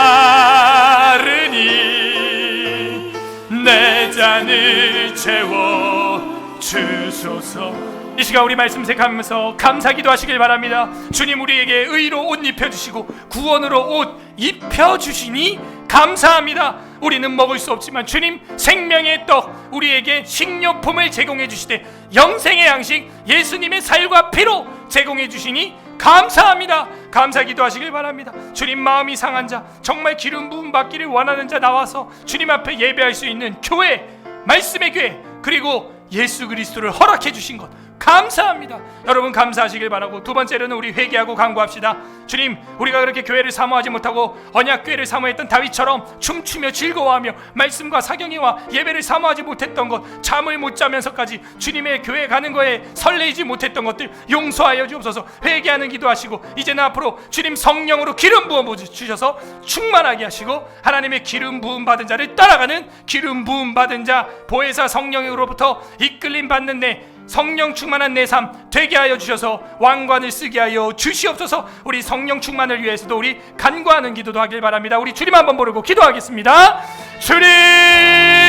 내 잔을 채워 주소서. 이 시간 우리 말씀 생각하면서 감사기도 하시길 바랍니다. 주님 우리에게 의로 옷 입혀주시고 구원으로 옷 입혀주시니 감사합니다. 우리는 먹을 수 없지만 주님 생명의 떡 우리에게 식료품을 제공해 주시되 영생의 양식 예수님의 살과 피로 제공해 주시니 감사합니다. 감사기도 하시길 바랍니다. 주님 마음이 상한 자 정말 기름 부음 받기를 원하는 자 나와서 주님 앞에 예배할 수 있는 교회 말씀의 교회 그리고 예수 그리스도를 허락해 주신 것 감사합니다. 여러분 감사하시길 바라고 두 번째로는 우리 회개하고 간구합시다. 주님 우리가 그렇게 교회를 사모하지 못하고 언약교회를 사모했던 다윗처럼 춤추며 즐거워하며 말씀과 사경회와 예배를 사모하지 못했던 것 잠을 못 자면서까지 주님의 교회 가는 거에 설레이지 못했던 것들 용서하여 주옵소서. 회개하는 기도하시고 이제는 앞으로 주님 성령으로 기름 부어 주셔서 충만하게 하시고 하나님의 기름 부음 받은 자를 따라가는 기름 부음 받은 자 보혜사 성령으로부터 이끌림 받는 내 성령 충만한 내 삶 되게 하여 주셔서 왕관을 쓰게 하여 주시옵소서. 우리 성령 충만을 위해서도 우리 간구하는 기도도 하길 바랍니다. 우리 주님 한번 부르고 기도하겠습니다. 주님